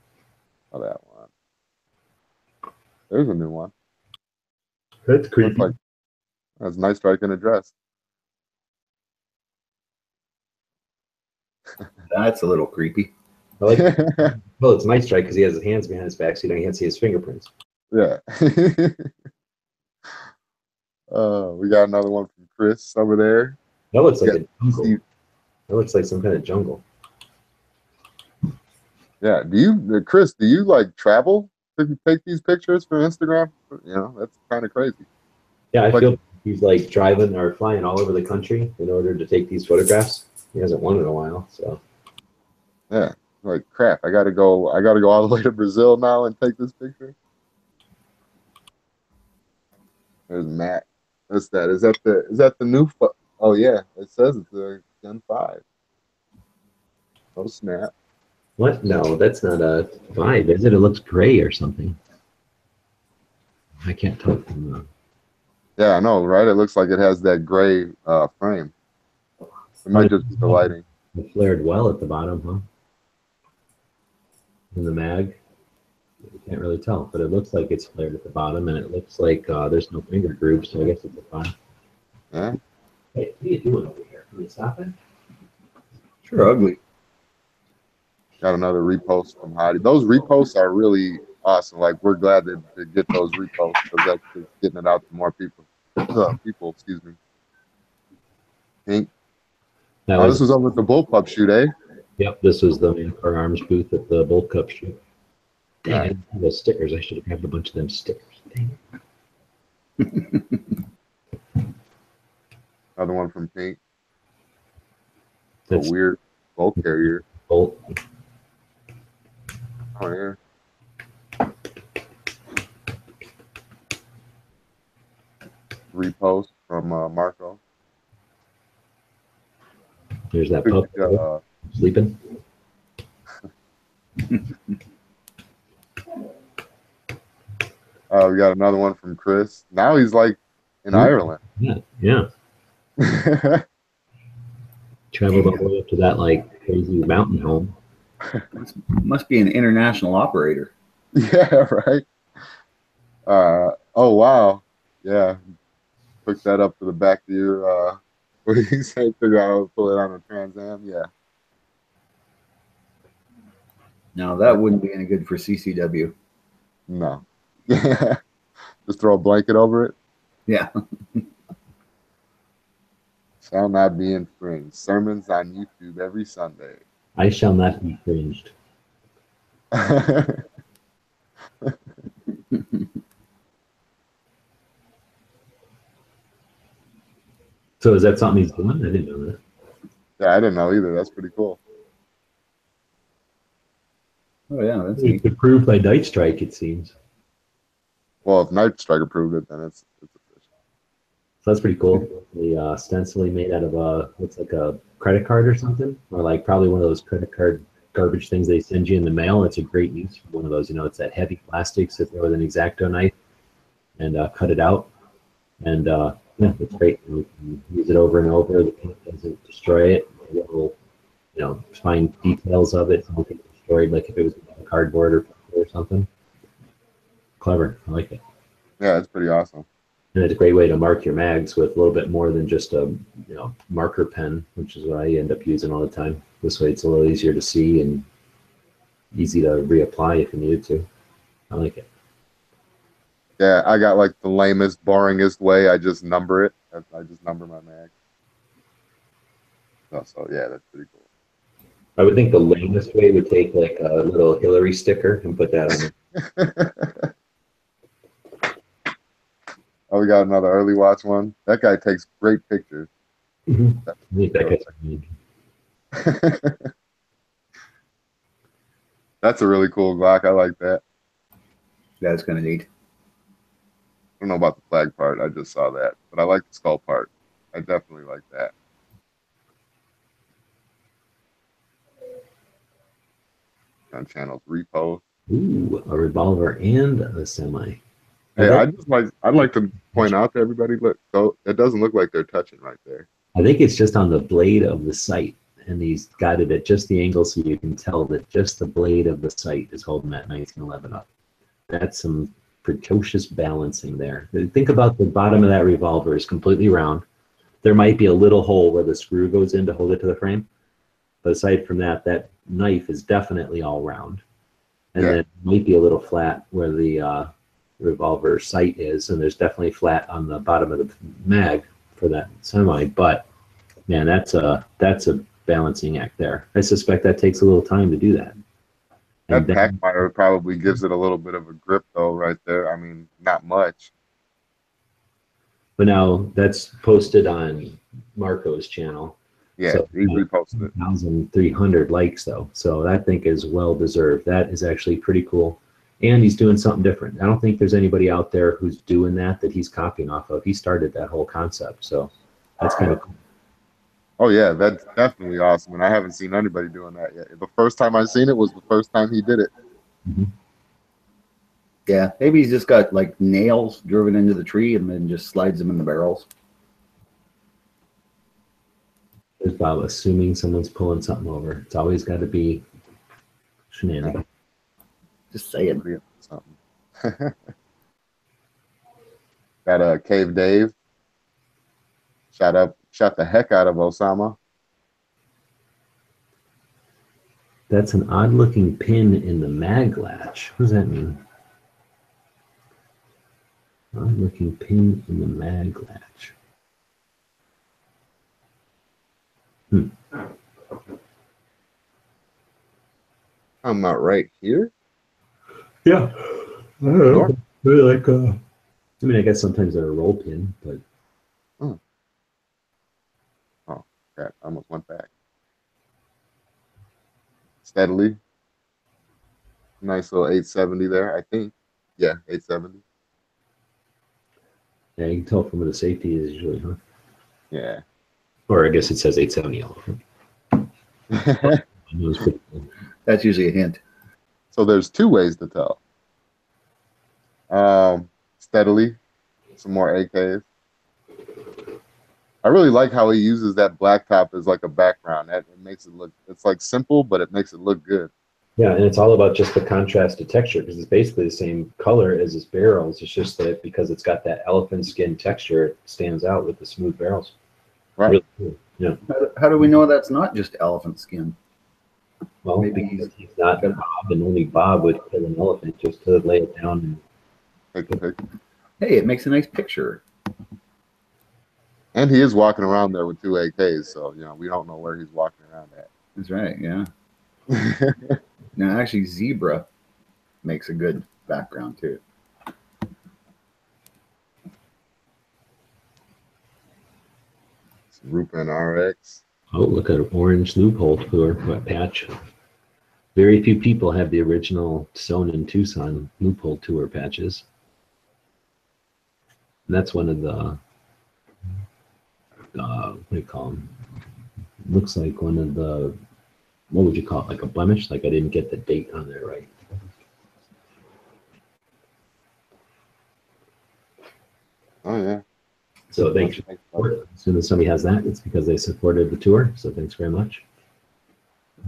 Oh, that one. There's a new one. That's creepy. Like, that's Night Strike in a dress. That's a little creepy. I like well, it's Night Strike because he has his hands behind his back, so you can't see his fingerprints. Yeah. We got another one from Chris over there. That looks like Yeah, a jungle. That looks like some kind of jungle. Yeah. Chris, do you like travel to take these pictures for Instagram? That's kind of crazy. Yeah, I Like- feel he's like driving or flying all over the country in order to take these photographs. He hasn't won in a while, so. Yeah. Like crap. I gotta go all the way to Brazil now and take this picture. There's Matt. What's that? Is that the new? Oh yeah, it says it's the Gen 5. Oh snap! What? No, that's not a 5, is it? It looks gray or something. I can't tell from the... Yeah, I know, right? It looks like it has that gray frame. It might just be the lighting. It flared well at the bottom, huh? In the mag. You can't really tell, but it looks like it's flared at the bottom, and it looks like there's no finger groove, so I guess it's a 5. Yeah. Hey, what are you doing over here? Can you stop it? Sure, ugly. Got another repost from Heidi. Those reposts are really awesome. Like we're glad to get those reposts because that's just getting it out to more people. Excuse me. Pink. This was over at the Bullpup shoot, eh? Yep, this was the Manpower Arms booth at the Bull Cup shoot. Dang, I didn't have those stickers. I should have grabbed a bunch of them stickers. Dang. Another one from Pink. That's A weird bolt carrier. Bolt. Oh yeah. Repost from Marco. There's that pup sleeping. We got another one from Chris. Now he's like in Ireland. Yeah. Traveled all the way up to that like crazy mountain home. Must be an international operator. Yeah, right. Oh wow. Yeah. hook that up to the back of your what do you say? Figure out how to pull it on a Trans Am. Yeah. No, that wouldn't be any good for CCW. No. Just throw a blanket over it. Yeah. Shall not be infringed. Sermons on YouTube every Sunday. I shall not be cringed. So is that something he's doing? I didn't know that. Yeah, I didn't know either. That's pretty cool. Oh yeah, that's It's neat. approved by Night Strike, it seems. Well, if Night Strike approved it, then it's official. So that's pretty cool. They ostensibly made out of looks like a credit card or something, or like probably one of those credit card garbage things they send you in the mail. It's a great use for one of those. You know, it's that heavy plastic. Sit there with an X-Acto knife and cut it out, and yeah, it's great. You can use it over and over. The paint doesn't destroy it. It'll, you know, find details of it. Something destroyed, like if it was cardboard or something. Clever. I like it. Yeah, it's pretty awesome. And it's a great way to mark your mags with a little bit more than just a marker pen, which is what I end up using all the time. This way it's a little easier to see and easy to reapply if you need to. I like it. Yeah, I got like the lamest, boringest way. I just number it. I just number my mag. So yeah, that's pretty cool. I would think the lamest way would take like a little Hillary sticker and put that on it. Oh, we got another early watch one. That guy takes great pictures. I think that guy's amazing. That's a really cool Glock. I like that. That's kind of neat. I don't know about the flag part. I just saw that, but I like the skull part. I definitely like that. On channels repost. Ooh, a revolver and a semi. Hey, I'd like to point out to everybody, look, so it doesn't look like they're touching right there. I think it's just on the blade of the sight, and he's got it at just the angle so you can tell that just the blade of the sight is holding that 1911 up. That's some precocious balancing there. Think about the bottom of that revolver is completely round. There might be a little hole where the screw goes in to hold it to the frame, but aside from that, that knife is definitely all round. And then it might be a little flat where the revolver sight is, and there's definitely flat on the bottom of the mag for that semi. But man, that's a balancing act there. I suspect that takes a little time to do that. That Packfire probably gives it a little bit of a grip though, right there. I mean, not much. But now that's posted on Marco's channel. Yeah, so, he reposted it. 1,300 likes though, so that I think is well deserved. That is actually pretty cool. And he's doing something different. I don't think there's anybody out there who's doing that he's copying off of. He started that whole concept, so that's kind of cool. Oh yeah, that's definitely awesome, and I haven't seen anybody doing that yet. The first time I seen it was the first time he did it. Mm-hmm. Yeah, maybe he's just got like nails driven into the tree and then just slides them in the barrels. There's Bob assuming someone's pulling something over. It's always got to be shenanigans. Just saying. Something. Got Cave Dave. Shot the heck out of Osama. That's an odd looking pin in the mag latch. What does that mean? Odd looking pin in the mag latch. I'm not right here. Yeah. I don't know. Really like I mean, I guess sometimes they're a roll pin, but Crap, I almost went back. Steadily. Nice little 870 there, I think. Yeah, 870. yeah, you can tell from where the safety is usually, huh? Yeah. Or I guess it says 870 all over. That's usually a hint. So there's two ways to tell. Steadily, some more AKs. I really like how he uses that blacktop as like a background. That it makes it look, it's like simple, but it makes it look good. Yeah, and it's all about just the contrast of texture because it's basically the same color as its barrels. It's just that because it's got that elephant skin texture, it stands out with the smooth barrels. Right. Really cool. Yeah. How do we know that's not just elephant skin? Well, Maybe he's not Bob, and only Bob would kill an elephant just to lay it down. Take the picture. Hey, it makes a nice picture. And he is walking around there with 2 AKs, so we don't know where he's walking around at. That's right. Yeah. Now, actually, zebra makes a good background too. Rupin RX. Oh, look at an orange loophole tour patch. Very few people have the original Sonnen Tucson loophole tour patches. And that's one of the, what do you call them? Looks like one of the, what would you call it? Like a blemish? Like I didn't get the date on there right. Oh, yeah. So thanks for support. As soon as somebody has that, it's because they supported the tour. So thanks very much.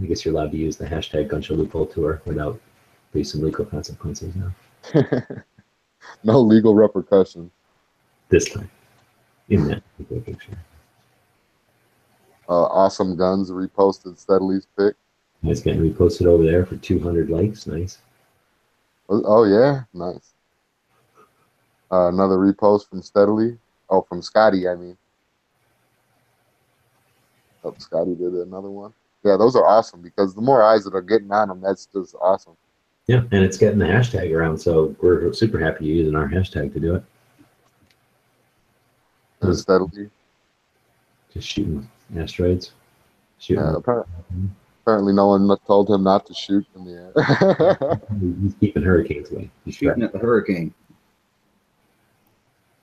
I guess you're allowed to use the hashtag Gunshot Loophole Tour without facing legal consequences now. No legal repercussions. This time. In that picture. Awesome Guns reposted Steadily pic. It's getting reposted over there for 200 likes. Nice. Oh, yeah. Nice. Another repost from Steadily. Oh, from Scotty, I mean. Oh, Scotty did another one. Yeah, those are awesome because the more eyes that are getting on them, that's just awesome. Yeah, and it's getting the hashtag around, so we're super happy you're using our hashtag to do it. Steadily. Just shooting asteroids. Shooting. Yeah, apparently no one told him not to shoot in the air. He's keeping hurricanes away. He's Shooting at the hurricane.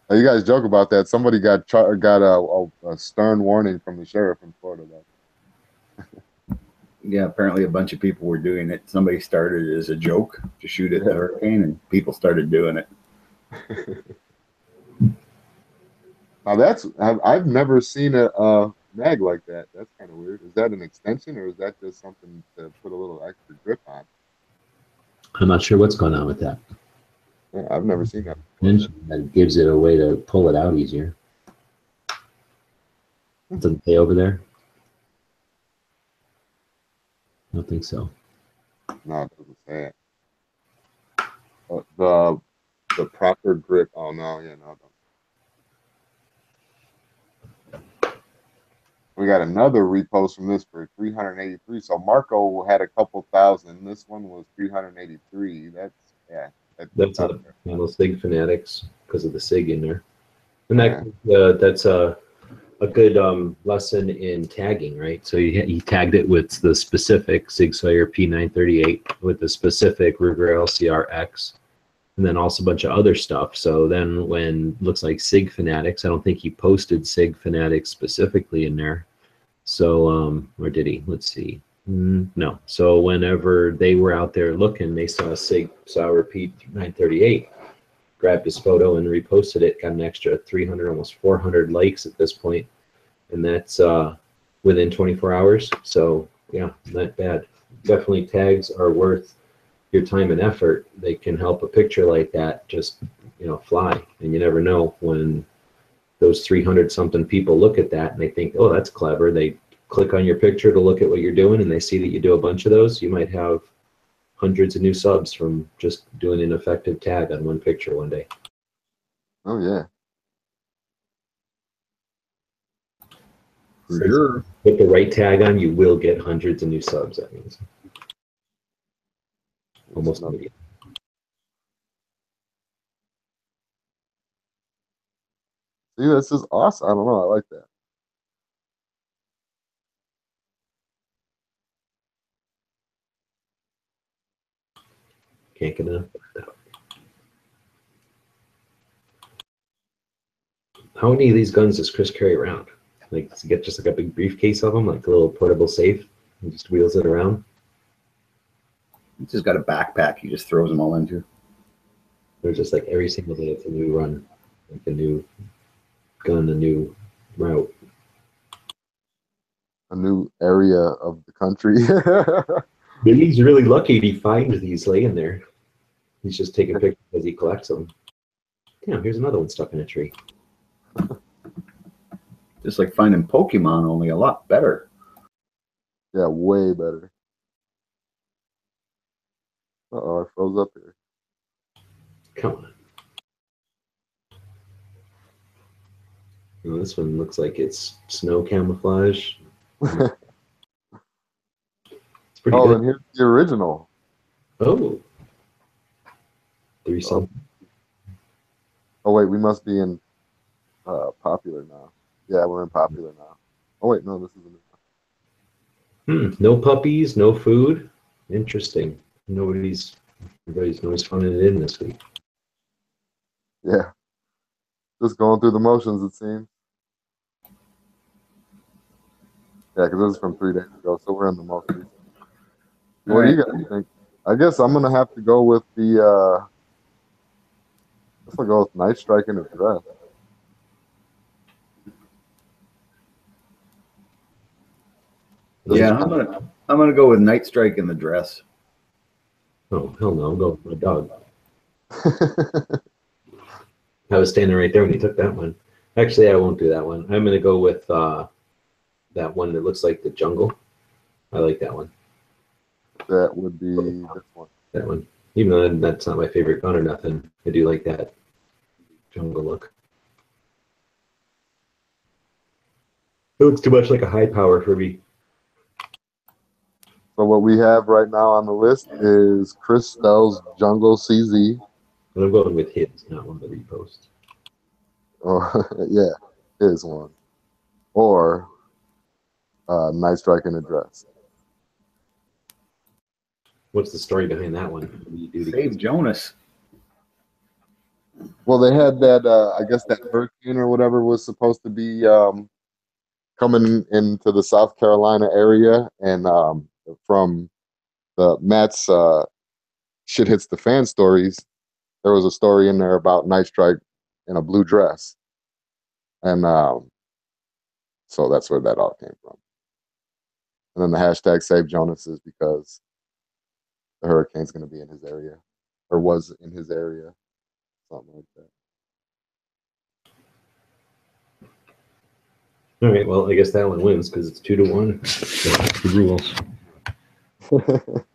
Now, you guys joke about that. Somebody got a stern warning from the sheriff in Florida. Yeah, apparently a bunch of people were doing it. Somebody started it as a joke to shoot at the hurricane, and people started doing it. Now I've never seen a mag like that. That's kind of weird. Is that an extension or is that just something to put a little extra grip on? I'm not sure what's going on with that. Yeah, I've never seen that. That gives it a way to pull it out easier. Doesn't say over there? I don't think so. No, it doesn't say it. The proper grip. Oh no, yeah, no. We got another repost from this for 383. So Marco had a couple thousand. This one was 383. That's on those SIG fanatics because of the SIG in there, and that's a good lesson in tagging, right? So he tagged it with the specific Sig Sauer P938 with the specific Ruger LCR-X, and then also a bunch of other stuff. So then when looks like SIG fanatics, I don't think he posted SIG fanatics specifically in there. So or did he? Let's see. No. So whenever they were out there looking, they saw Sig Sauer P938, grabbed his photo and reposted it, got an extra 300, almost 400 likes at this point, and that's within 24 hours. So yeah, not bad. Definitely tags are worth your time and effort. They can help a picture like that just fly, and you never know when those 300 something people look at that and they think, oh, that's clever. They click on your picture to look at what you're doing and they see that you do a bunch of those. You might have hundreds of new subs from just doing an effective tag on one picture one day. Oh yeah. For sure. Put the right tag on, you will get hundreds of new subs. That means almost immediate. See, this is awesome. I don't know. I like that. Can't get enough. How many of these guns does Chris carry around? Like, does he get just like a big briefcase of them, like a little portable safe, and just wheels it around? He's just got a backpack he just throws them all into. They're just like every single day it's a new run, like a new gun, a new route. A new area of the country. Maybe he's really lucky he finds these laying there. He's just taking pictures as he collects them. Damn, here's another one stuck in a tree. Just like finding Pokemon, only a lot better. Yeah, way better. Uh-oh, I froze up here. Come on. Well, this one looks like it's snow camouflage. It's pretty Oh, good. and here's the original. Oh. 3 something. Oh, wait, we must be in popular now. Yeah, we're in popular now. Oh, wait, no, this is a new one. No puppies, no food. Interesting. Everybody's phoning it in this week. Yeah. Just going through the motions, it seems. Yeah, because this is from 3 days ago, so we're in the most recent. What do you guys think? I guess I'm going to have to go with the, let's go with Night Strike in a dress. Yeah, I'm gonna go with Night Strike in the dress. Oh, hell no, I'm going with my dog. I was standing right there when he took that one. Actually, I won't do that one. I'm going to go with that one that looks like the jungle. I like that one. That would be this one. That one. Even though that's not my favorite gun or nothing, I do like that jungle look. It looks too much like a high power for me. So what we have right now on the list is Chris Stell's Jungle CZ. And I'm going with his, not one of the reposts. Oh, yeah, his one. Or Night Strike in a dress. What's the story behind that one? What do you do to Save Jonas. Well, they had that, I guess that hurricane or whatever was supposed to be coming into the South Carolina area. And from the Matt's Shit Hits the Fan stories, there was a story in there about Night Strike in a blue dress. And so that's where that all came from. And then the hashtag Save Jonas is because the hurricane's going to be in his area, or was in his area, something like that. All right, well, I guess that one wins because it's 2-1. So that's the rules. Well,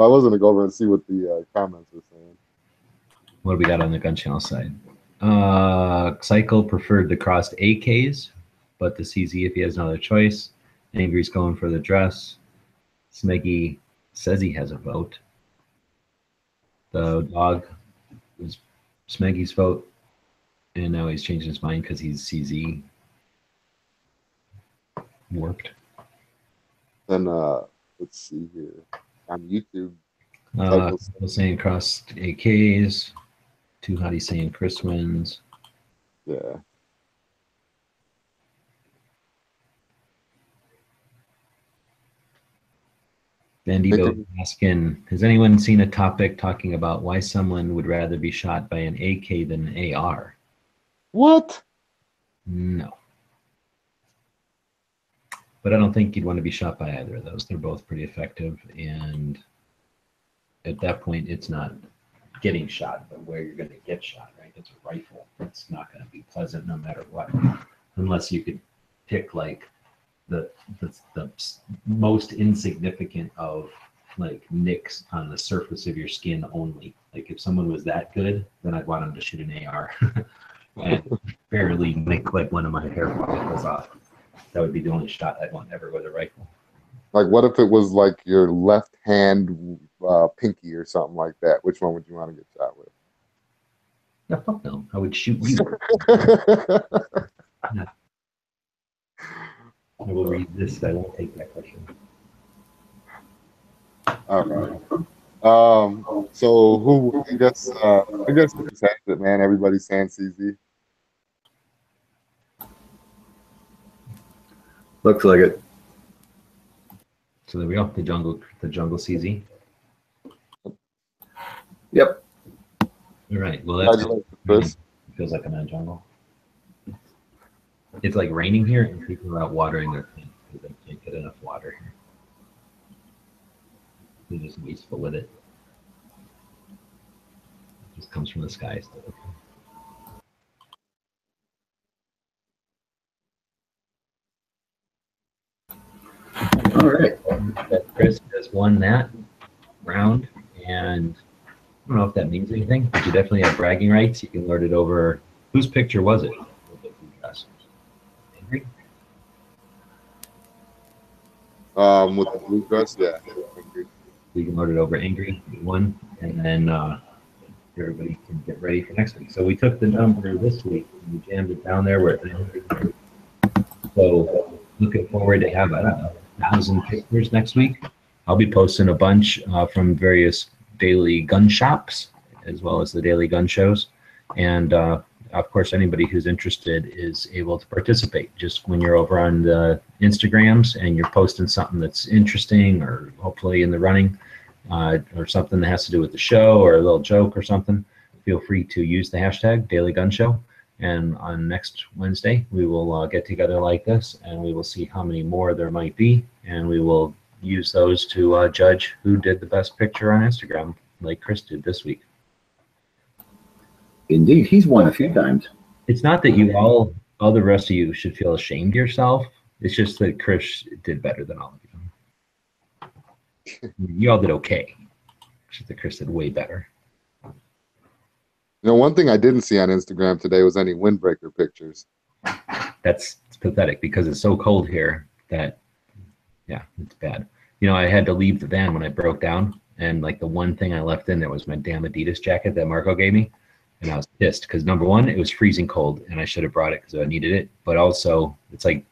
I was going to go over and see what the comments were saying. What do we got on the gun channel side? Cycle preferred the crossed AKs, but the CZ if he has another choice. Angry's going for the dress. Smeggy says he has a vote. The dog was Smeggy's vote, and now he's changing his mind because he's CZ warped. And let's see here on YouTube. People saying crossed AKs. Too Hottie saying Chris wins. Yeah. Bandibo asking, has anyone seen a topic talking about why someone would rather be shot by an AK than an AR? What? No. But I don't think you'd want to be shot by either of those. They're both pretty effective. And at that point, it's not getting shot, but where you're going to get shot, right? It's a rifle. It's not going to be pleasant no matter what. Unless you could pick like the most insignificant of like nicks on the surface of your skin only. Like if someone was that good, then I'd want them to shoot an AR and barely nick like one of my hair follicles off. That would be the only shot I'd want ever with a rifle. Like what if it was like your left hand pinky or something like that? Which one would you want to get shot with? No, fuck no. I would shoot you. No. I will read this. I won't take that question. All right. So who? I guess this has it, man. Everybody's saying CZ. Looks like it. So there we go. The jungle CZ. Yep. All right. Well, that's Chris. feels like I'm in a jungle. It's like raining here, and people are out watering their plants because they can't get enough water here. They're just wasteful with it. It just comes from the sky. So. All right. Chris has won that round, and I don't know if that means anything, but you definitely have bragging rights. You can lord it over. Whose picture was it? Angry? With the blue dress, yeah. You can lord it over Angry, you won, and then everybody can get ready for next week. So we took the number this week and we jammed it down there where it. So looking forward to have 1,000 pictures next week. I'll be posting a bunch from various daily gun shops as well as the daily gun shows. And of course, anybody who's interested is able to participate. Just when you're over on the Instagrams and you're posting something that's interesting or hopefully in the running or something that has to do with the show or a little joke or something, feel free to use the hashtag Daily Gun Show. And on next Wednesday, we will get together like this and we will see how many more there might be. And we will use those to judge who did the best picture on Instagram, like Chris did this week. Indeed, he's won a few times. It's not that you all the rest of you should feel ashamed of yourself. It's just that Chris did better than all of you. You all did okay. It's just that Chris did way better. You know, one thing I didn't see on Instagram today was any windbreaker pictures. That's pathetic because it's so cold here that, yeah, it's bad. You know, I had to leave the van when I broke down, and like the one thing I left in there was my damn Adidas jacket that Marco gave me. And I was pissed because number one, it was freezing cold and I should have brought it because I needed it. But also it's like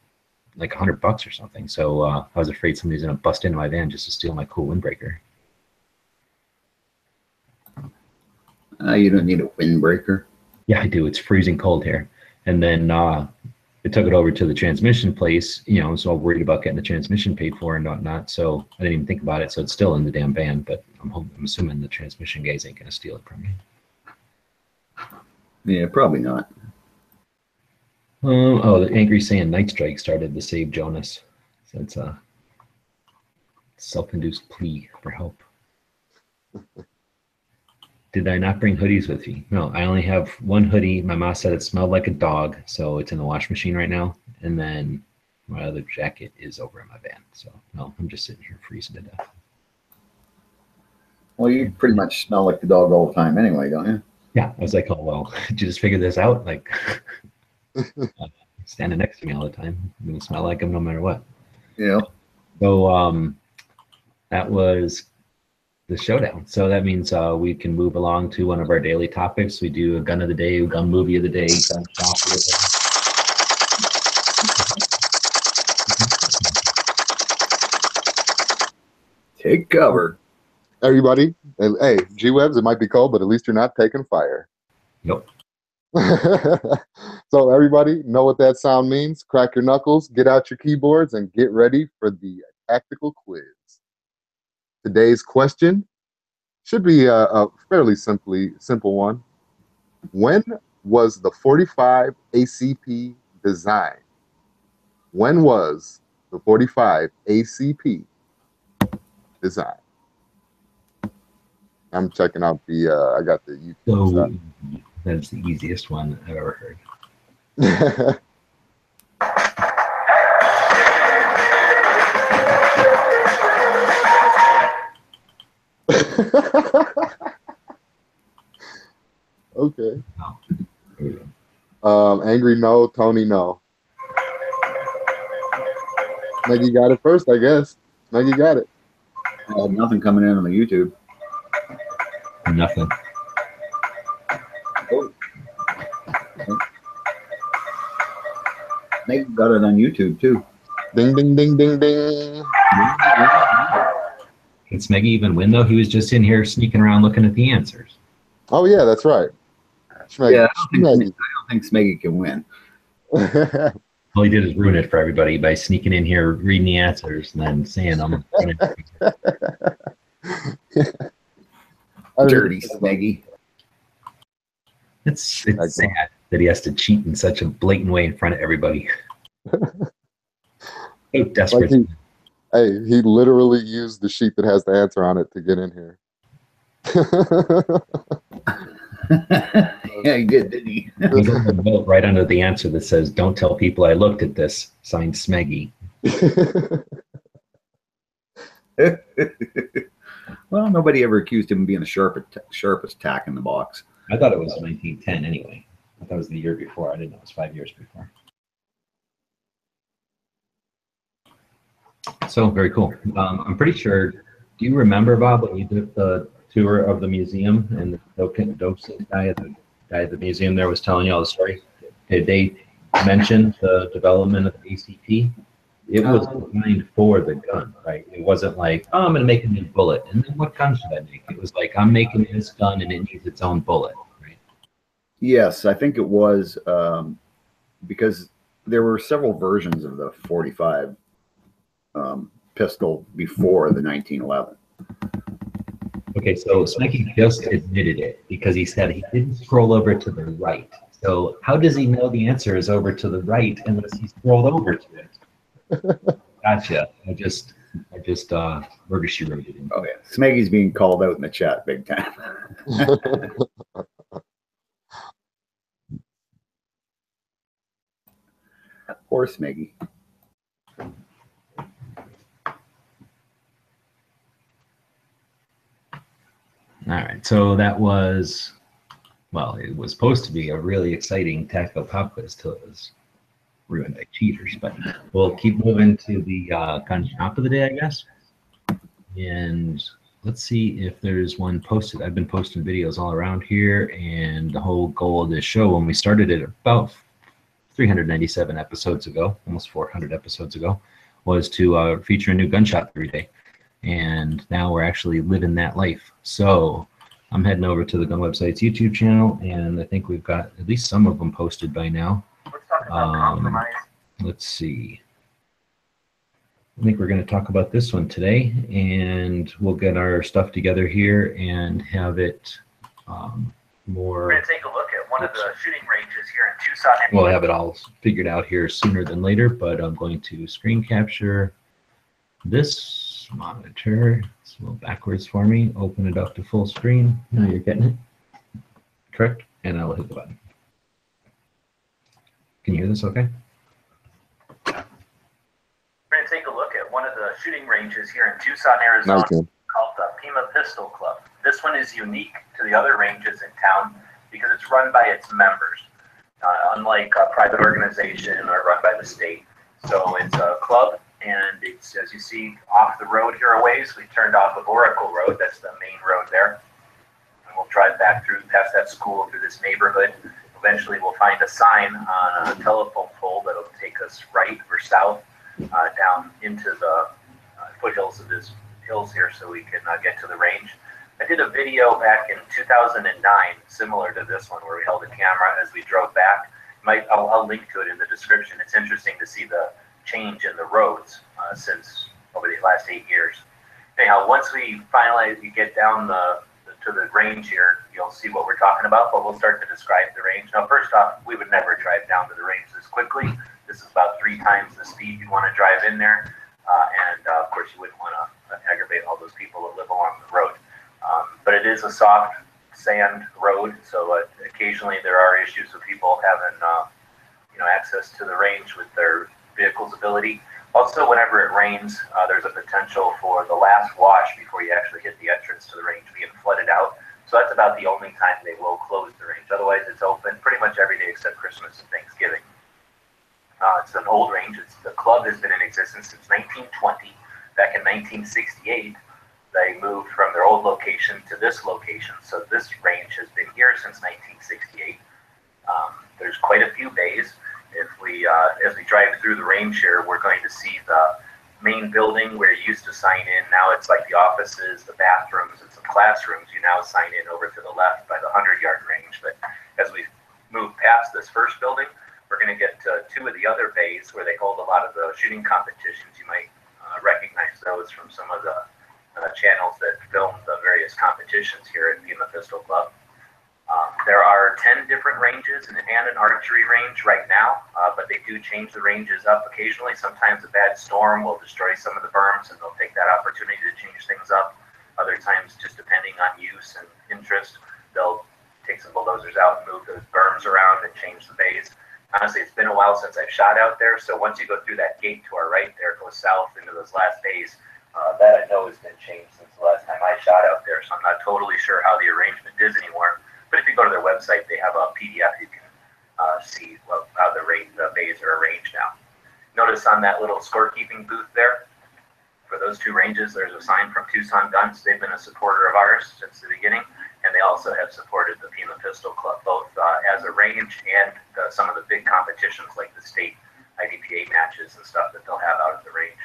$100 or something. So I was afraid somebody's going to bust into my van just to steal my cool windbreaker. You don't need a windbreaker. Yeah, I do. It's freezing cold here. And then I took it over to the transmission place, you know, so I'm worried about getting the transmission paid for and whatnot. So I didn't even think about it. So it's still in the damn van, but I'm assuming the transmission guys ain't going to steal it from me. Yeah, probably not. Oh, the Angry saying Night Strike started to save Jonas. So it's a self-induced plea for help. Did I not bring hoodies with me? No, I only have one hoodie. My mom said it smelled like a dog, so it's in the wash machine right now. And then my other jacket is over in my van. So no, I'm just sitting here freezing to death. Well, you pretty much smell like the dog all the time anyway, don't you? Yeah, I was like, oh, well, did you just figure this out? Like, standing next to me all the time. I'm going to smell like him no matter what. Yeah. So that was the showdown. So that means we can move along to one of our daily topics. We do a gun of the day, gun movie of the day, gun shop of the day. Take cover. Everybody, hey, G-Webs, it might be cold, but at least you're not taking fire. Nope. So everybody know what that sound means. Crack your knuckles, get out your keyboards, and get ready for the tactical quiz. Today's question should be a fairly simple one. When was the 45 ACP designed? When was the 45 ACP designed? I'm checking out the, I got the YouTube stuff. That's the easiest one I've ever heard. Okay. Oh. Angry no, Tony no. Maggie got it first, I guess. Maggie got it. Nothing coming in on the YouTube. Nothing. Oh. Meg got it on YouTube too. Ding, ding, ding, ding, ding. Can Smeggy even win though? He was just in here sneaking around looking at the answers. Oh yeah, that's right. Schmeggy. Yeah, I don't think Smeggy can win. All he did is ruin it for everybody by sneaking in here, reading the answers, and then saying them. Dirty Smeggy. It's sad that he has to cheat in such a blatant way in front of everybody. So desperate. Hey, he literally used the sheet that has the answer on it to get in here. Yeah, he did, didn't he? There's a little note right under the answer that says, "Don't tell people I looked at this." Signed, Smeggy. Well, nobody ever accused him of being the sharpest tack in the box. I thought it was 1910 anyway. I thought it was the year before. I didn't know it was 5 years before. So very cool. I'm pretty sure. Do you remember, Bob, when you did the tour of the museum and the docent guy at the museum there was telling you all the story? Did they mention the development of the ACP? It was designed for the gun, right? It wasn't like, oh, I'm going to make a new bullet, and then what gun should I make? It was like, I'm making this gun, and it needs its own bullet, right? Yes, I think it was because there were several versions of the 45 pistol before the 1911. Okay, so Smekey just admitted it because he said he didn't scroll over to the right. So how does he know the answer is over to the right unless he scrolled over to it? Gotcha. I just murder she wrote it in. Oh yeah, Smeggy's being called out in the chat big time. Poor Smeggy. All right, so that was, well, it was supposed to be a really exciting tactical pop quiz till it was ruined by cheaters, but we'll keep moving to the gun shop of the day, I guess. And let's see if there's one posted. I've been posting videos all around here, and the whole goal of this show, when we started it about 397 episodes ago, almost 400 episodes ago, was to feature a new gun shop every day. And now we're actually living that life. So I'm heading over to the Gun Website's YouTube channel, and I think we've got at least some of them posted by now. Let's talk about compromise. Let's see. I think we're going to talk about this one today, and we'll get our stuff together here and have it more. We're going to take a look at one of the shooting ranges here in Tucson. We'll have it all figured out here sooner than later, but I'm going to screen capture this monitor. It's a little backwards for me. Open it up to full screen. Now you're getting it. Correct? And I will hit the button. Can you hear this okay? We're going to take a look at one of the shooting ranges here in Tucson, Arizona, called the Pima Pistol Club. This one is unique to the other ranges in town because it's run by its members, unlike a private organization or run by the state. So it's a club, and it's, as you see off the road here a ways, we turned off of Oracle Road. That's the main road there. And we'll drive back through past that school through this neighborhood. Eventually we'll find a sign on a telephone pole that'll take us right or south down into the foothills of this hills here so we can get to the range. I did a video back in 2009 similar to this one where we held a camera as we drove back. I'll link to it in the description. It's interesting to see the change in the roads since over the last 8 years. Anyhow, once we finally get down to the range here, you'll see what we're talking about, but we'll start to describe the range. Now, first off, we would never drive down to the range this quickly. This is about 3 times the speed you'd want to drive in there. And of course, you wouldn't want to aggravate all those people that live along the road. But it is a soft sand road, so occasionally there are issues with people having access to the range with their vehicle's ability. Also, whenever it rains, there's a potential for the last wash before you actually hit the entrance to the range being flooded out. So that's about the only time they will close the range. Otherwise, it's open pretty much every day except Christmas and Thanksgiving. It's an old range. The club has been in existence since 1920. Back in 1968, they moved from their old location to this location. So this range has been here since 1968. There's quite a few bays. As we drive through the range here, we're going to see the main building where you used to sign in. Now it's like the offices, the bathrooms, and some classrooms. You now sign in over to the left by the 100-yard range. But as we move past this first building, we're going to get to 2 of the other bays where they hold a lot of the shooting competitions. You might recognize those from some of the channels that film the various competitions here at Pima Pistol Club. There are 10 different ranges and an archery range right now, but they do change the ranges up occasionally. Sometimes a bad storm will destroy some of the berms, and they'll take that opportunity to change things up. Other times, just depending on use and interest, they'll take some bulldozers out and move those berms around and change the bays. Honestly, it's been a while since I've shot out there, so once you go through that gate to our right there, goes south into those last bays, that I know has been changed since the last time I shot out there, so I'm not totally sure how the arrangement is anymore. But if you go to their website, they have a PDF you can see how the bays are arranged now. Notice on that little scorekeeping booth there, for those two ranges, there's a sign from Tucson Guns. They've been a supporter of ours since the beginning, and they also have supported the Pima Pistol Club, both as a range and some of the big competitions like the state IDPA matches and stuff that they'll have out at the range.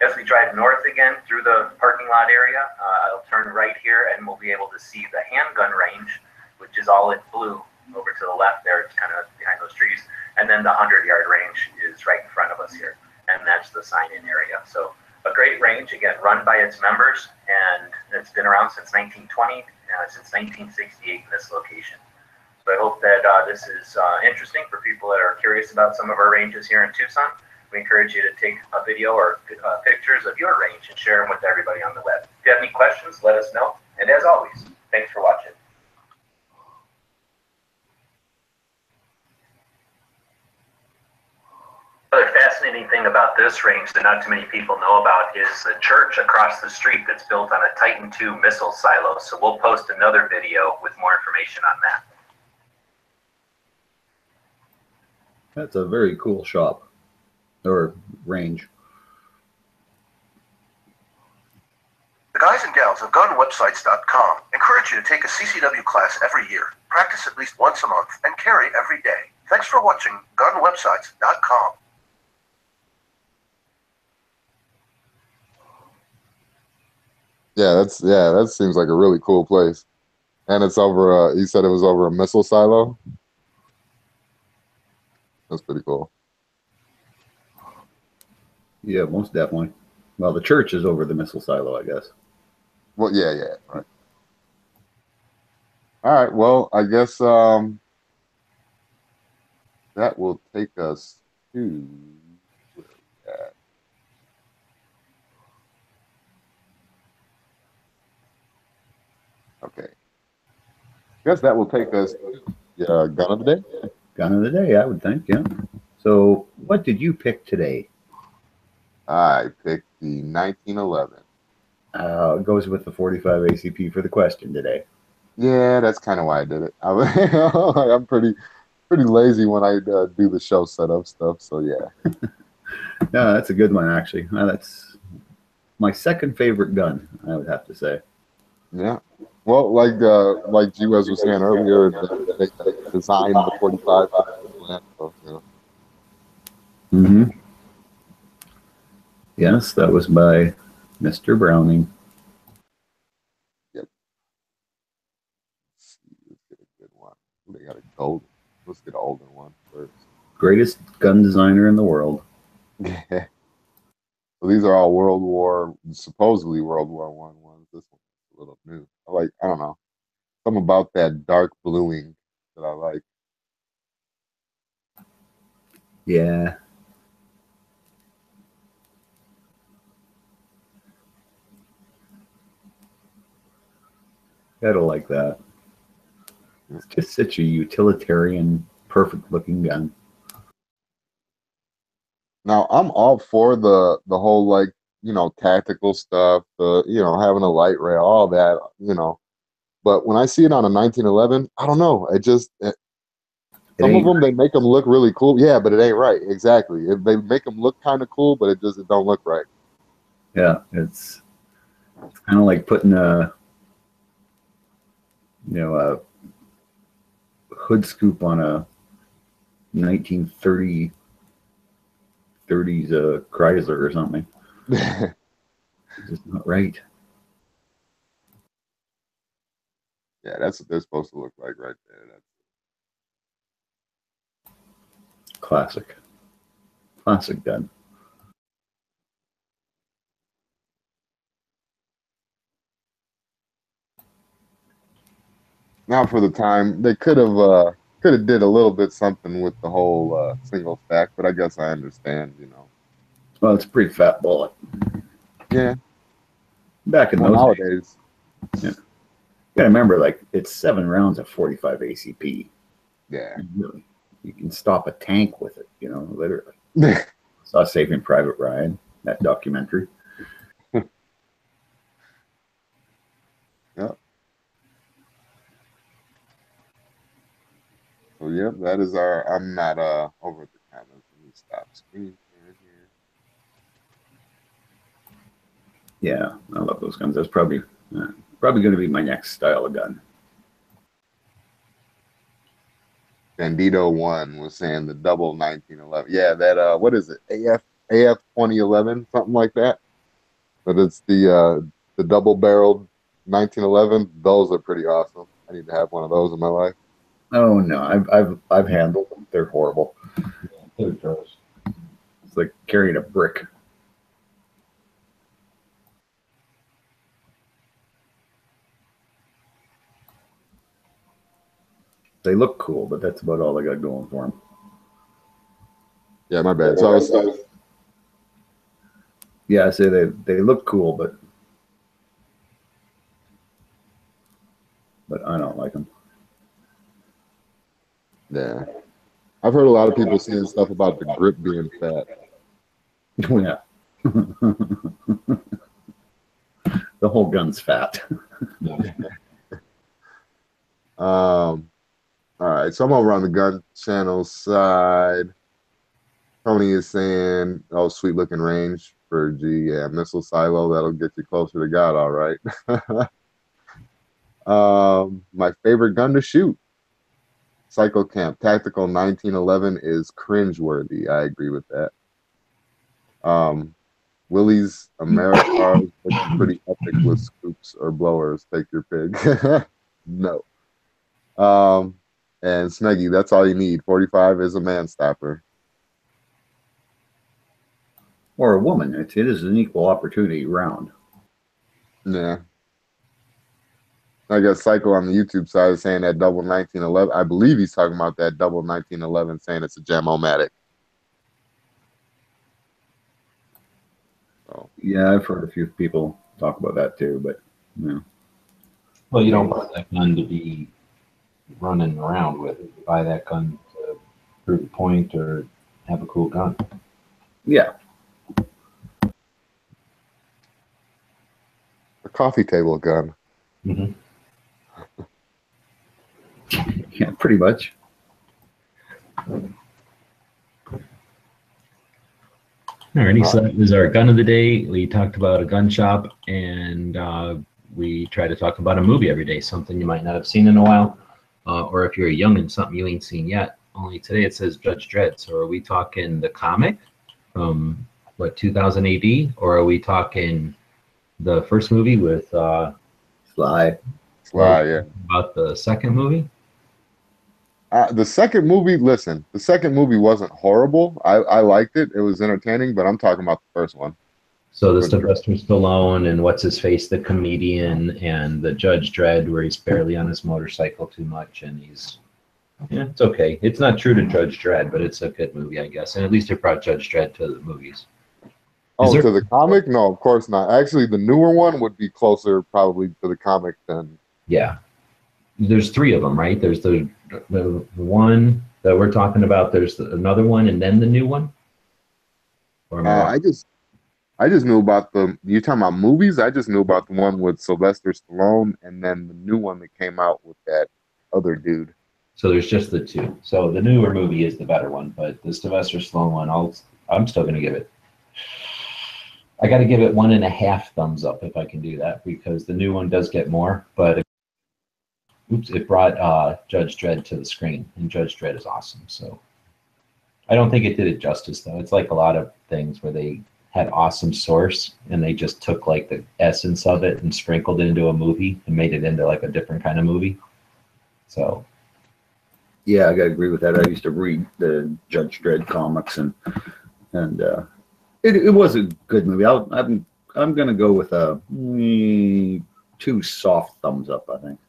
As we drive north again through the parking lot area, I'll turn right here and we'll be able to see the handgun range, which is all in blue over to the left there. It's kind of behind those trees. And then the 100-yard range is right in front of us here. And that's the sign-in area. So a great range, again, run by its members. And it's been around since 1920, since 1968 in this location. So I hope that this is interesting for people that are curious about some of our ranges here in Tucson. We encourage you to take a video or pictures of your range and share them with everybody on the web. If you have any questions, let us know. And as always, thanks for watching. Another fascinating thing about this range that not too many people know about is the church across the street that's built on a Titan II missile silo. So we'll post another video with more information on that. That's a very cool shop. Or range. The guys and gals of GunWebsites.com encourage you to take a CCW class every year, practice at least once a month, and carry every day. Thanks for watching GunWebsites.com. Yeah, that seems like a really cool place. And it's over. You said it was over a missile silo. That's pretty cool. Yeah, most definitely. Well, the church is over the missile silo, I guess. Well, yeah, right. All right. Well, I guess that will take us to where we at? Okay. I guess that will take us to gun of the day. Gun of the day, I would think. Yeah. So, what did you pick today? I picked the 1911. It goes with the 45 ACP for the question today. Yeah, that's kind of why I did it. I'm pretty lazy when I do the show setup stuff. So yeah. No, that's a good one actually. That's my second favorite gun, I would have to say. Yeah. Well, like you guys were saying earlier, they designed the 45. So, yeah. Mm-hmm. Yes, that was by Mr. Browning. Yep. Let's get a good one. They got a gold. Let's get an older one first. Greatest gun designer in the world. Yeah. So these are all supposedly World War I ones. This one's a little new. I don't know. Something about that dark bluing that I like. Yeah. Gotta like that. It's just such a utilitarian, perfect-looking gun. Now I'm all for the whole tactical stuff, having a light rail, all that, But when I see it on a 1911, I don't know. Some of them, they make them look really cool. Yeah, but it ain't right. Exactly. They make them look kind of cool, but it don't look right. Yeah, it's kind of like putting a hood scoop on a 1930s Chrysler or something. It's just not right. Yeah, that's what they're supposed to look like right there. That's classic gun. Not for the time. They could have did a little bit something with the whole single stack, but I guess I understand, you know. Well, it's a pretty fat bullet. Yeah. Back in Well, those nowadays. days. Yeah. You gotta remember, like, it's 7 rounds of 45 ACP. Yeah. Really. You can stop a tank with it, you know, literally. Saw Saving Private Ryan, that documentary. Yep. So yep, that is our. I'm not over at the comments. Let me stop screen here. Yeah, I love those guns. That's probably going to be my next style of gun. Bandito 1 was saying the double 1911. Yeah, that what is it? AF 2011, something like that. But it's the double barreled 1911. Those are pretty awesome. I need to have one of those in my life. Oh no, I've handled them. They're horrible. They're gross. It's like carrying a brick. They look cool, but that's about all I got going for them. Yeah, my bad. So I was. Yeah, I say they look cool, but I don't like them. Yeah, I've heard a lot of people saying stuff about the grip being fat. Yeah. The whole gun's fat. All right, so I'm over on the gun channel side. Tony is saying, "Oh, sweet looking range for G. Yeah, missile silo. That'll get you closer to God. All right." My favorite gun to shoot. Cycle Camp Tactical 1911 is cringeworthy. I agree with that. Willie's Americars looks pretty epic with scoops or blowers. Take your pick. No. And Snuggy, that's all you need. 45 is a man stopper. Or a woman. It is an equal opportunity round. Yeah. I got Cycle on the YouTube side is saying that double 1911. I believe he's talking about that double 1911, saying it's a Jam-O-Matic. So. Yeah, I've heard a few people talk about that too, but yeah. Well, you don't buy that gun to be running around with it. You buy that gun to prove a point or have a cool gun. Yeah. A coffee table gun. Mm-hmm. Yeah, pretty much. Alrighty, so that was our gun of the day. We talked about a gun shop, and we try to talk about a movie every day, something you might not have seen in a while, or if you're young and something you ain't seen yet. Only today it says Judge Dredd. So are we talking the comic from, what, 2000 AD, or are we talking the first movie with Sly? Sly, yeah. About the second movie? The second movie, listen, the second movie wasn't horrible. I liked it. It was entertaining, but I'm talking about the first one. So the Sylvester Stallone and what's his face, the comedian, and the Judge Dredd, where he's barely on his motorcycle too much, and he's, yeah, it's okay. It's not true to Judge Dredd, but it's a good movie, I guess. And at least it brought Judge Dredd to the movies. Oh, to the comic? No, of course not. Actually, the newer one would be closer probably to the comic than. Yeah. There's 3 of them, right? There's the one that we're talking about. There's another one, and then the new one. Or I just knew about the. You talking about movies? I just knew about the one with Sylvester Stallone, and then the new one that came out with that other dude. So there's just the 2. So the newer movie is the better one, but the Sylvester Stallone one, I'm still gonna give it. I got to give it 1.5 thumbs up if I can do that, because the new one does get more, but it brought Judge Dredd to the screen, and Judge Dredd is awesome. So I don't think it did it justice, though. It's like a lot of things where they had awesome source, and they just took like the essence of it and sprinkled it into a movie and made it into like a different kind of movie. So yeah, I gotta agree with that. I used to read the Judge Dredd comics, and it was a good movie. I'm gonna go with a 2 soft thumbs up, I think.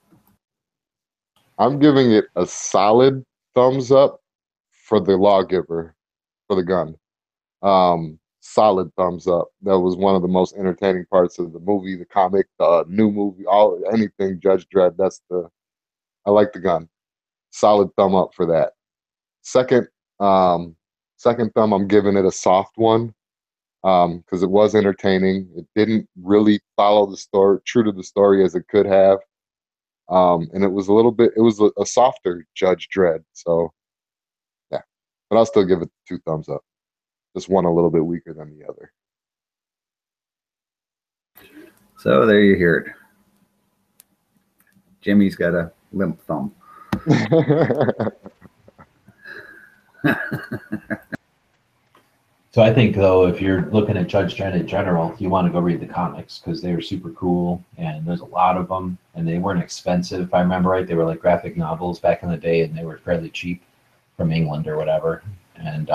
I'm giving it a solid thumbs up for the lawgiver, for the gun. Solid thumbs up. That was one of the most entertaining parts of the movie, the comic, the new movie, anything Judge Dredd. I like the gun. Solid thumb up for that. Second, second thumb, I'm giving it a soft one because it was entertaining. It didn't really follow the story, true to the story as it could have. And it was a softer Judge Dredd. So, yeah. But I'll still give it 2 thumbs up. Just one a little bit weaker than the other. So there you hear it. Jimmy's got a limp thumb. So I think, though, if you're looking at Judge Dredd in general, you want to go read the comics because they're super cool and there's a lot of them and they weren't expensive. If I remember right, they were like graphic novels back in the day and they were fairly cheap from England or whatever. And,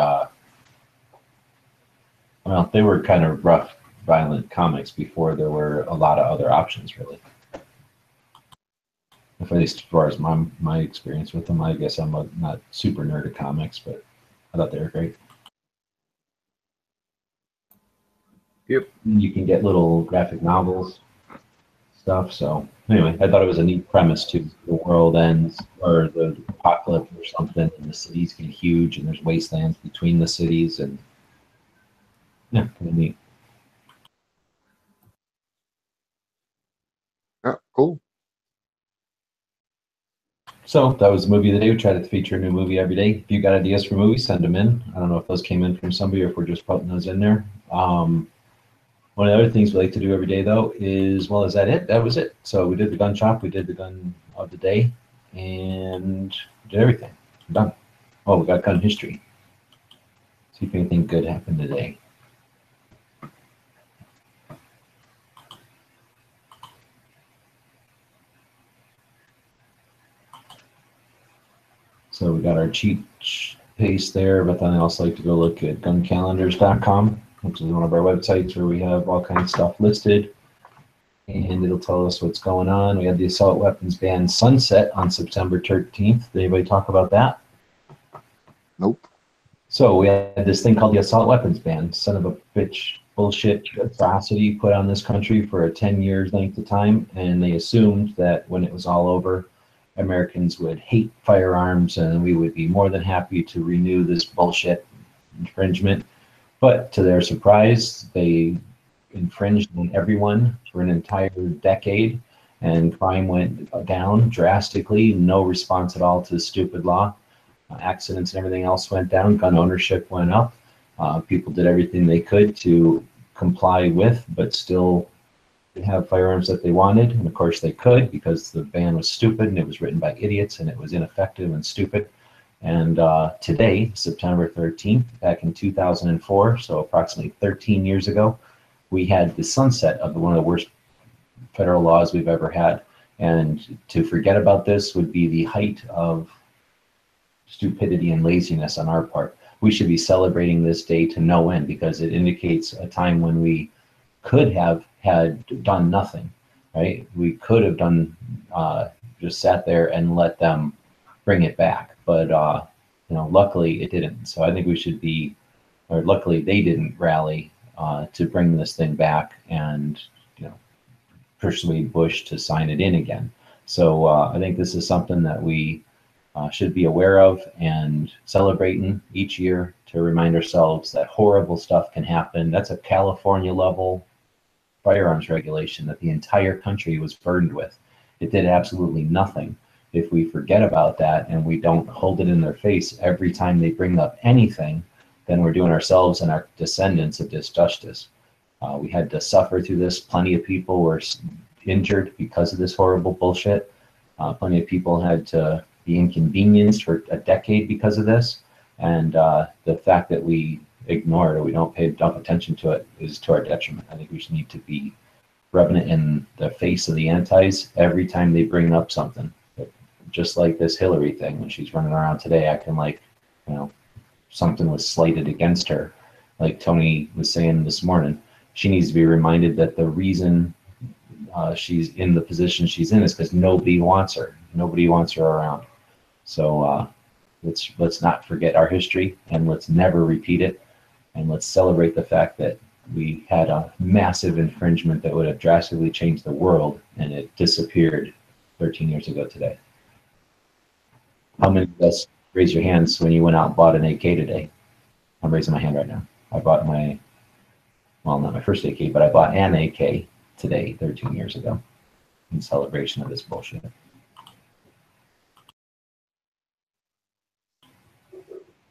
well, they were kind of rough, violent comics before there were a lot of other options, really. At least as far as my experience with them, I guess I'm not super nerd at comics, but I thought they were great. Yep. You can get little graphic novels stuff. So anyway, I thought it was a neat premise too. The world ends, or the apocalypse or something, and the cities get huge, and there's wastelands between the cities, and yeah, kind of neat. Yeah, cool. So that was the movie of the day. We try to feature a new movie every day. If you got ideas for movies, send them in. I don't know if those came in from somebody or if we're just putting those in there. One of the other things we like to do every day, though, is, well, is that it? That was it. So we did the gun shop, we did the gun of the day, and did everything. We're done. Oh, we got gun history. See if anything good happened today. So we got our cheat paste there, but then I also like to go look at guncalendars.com, which is one of our websites where we have all kinds of stuff listed, and it'll tell us what's going on. We had the assault weapons ban sunset on September 13th. Did anybody talk about that? Nope. So we had this thing called the assault weapons ban, son of a bitch bullshit atrocity put on this country for a 10 years length of time, and they assumed that when it was all over, Americans would hate firearms and we would be more than happy to renew this bullshit infringement. But to their surprise, they infringed on everyone for an entire decade, and crime went down drastically. No response at all to the stupid law. Accidents and everything else went down. Gun ownership went up. People did everything they could to comply with, but still have firearms that they wanted. And of course they could, because the ban was stupid and it was written by idiots and it was ineffective and stupid. And today, September 13th, back in 2004, so approximately 13 years ago, we had the sunset of one of the worst federal laws we've ever had. And to forget about this would be the height of stupidity and laziness on our part. We should be celebrating this day to no end, because it indicates a time when we could have had done nothing, right? We could have done, just sat there and let them bring it back. But, luckily it didn't. So I think we should be, or luckily they didn't rally to bring this thing back and, persuade Bush to sign it in again. So I think this is something that we should be aware of and celebrating each year to remind ourselves that horrible stuff can happen. That's a California level firearms regulation that the entire country was burdened with. It did absolutely nothing. If we forget about that and we don't hold it in their face every time they bring up anything, then we're doing ourselves and our descendants a disjustice. We had to suffer through this. Plenty of people were injured because of this horrible bullshit. Plenty of people had to be inconvenienced for a decade because of this. And the fact that we ignore it or we don't pay enough attention to it is to our detriment. I think we should need to be rubbing it in the face of the antis every time they bring up something. Just like this Hillary thing, when she's running around today acting like, something was slighted against her. Like Tony was saying this morning, she needs to be reminded that the reason she's in the position she's in is because nobody wants her. Nobody wants her around. So let's not forget our history, and let's never repeat it. And let's celebrate the fact that we had a massive infringement that would have drastically changed the world, and it disappeared 13 years ago today. How many of us raise your hands when you went out and bought an AK today? I'm raising my hand right now. I bought my, well, not my first AK, but I bought an AK today, 13 years ago, in celebration of this bullshit.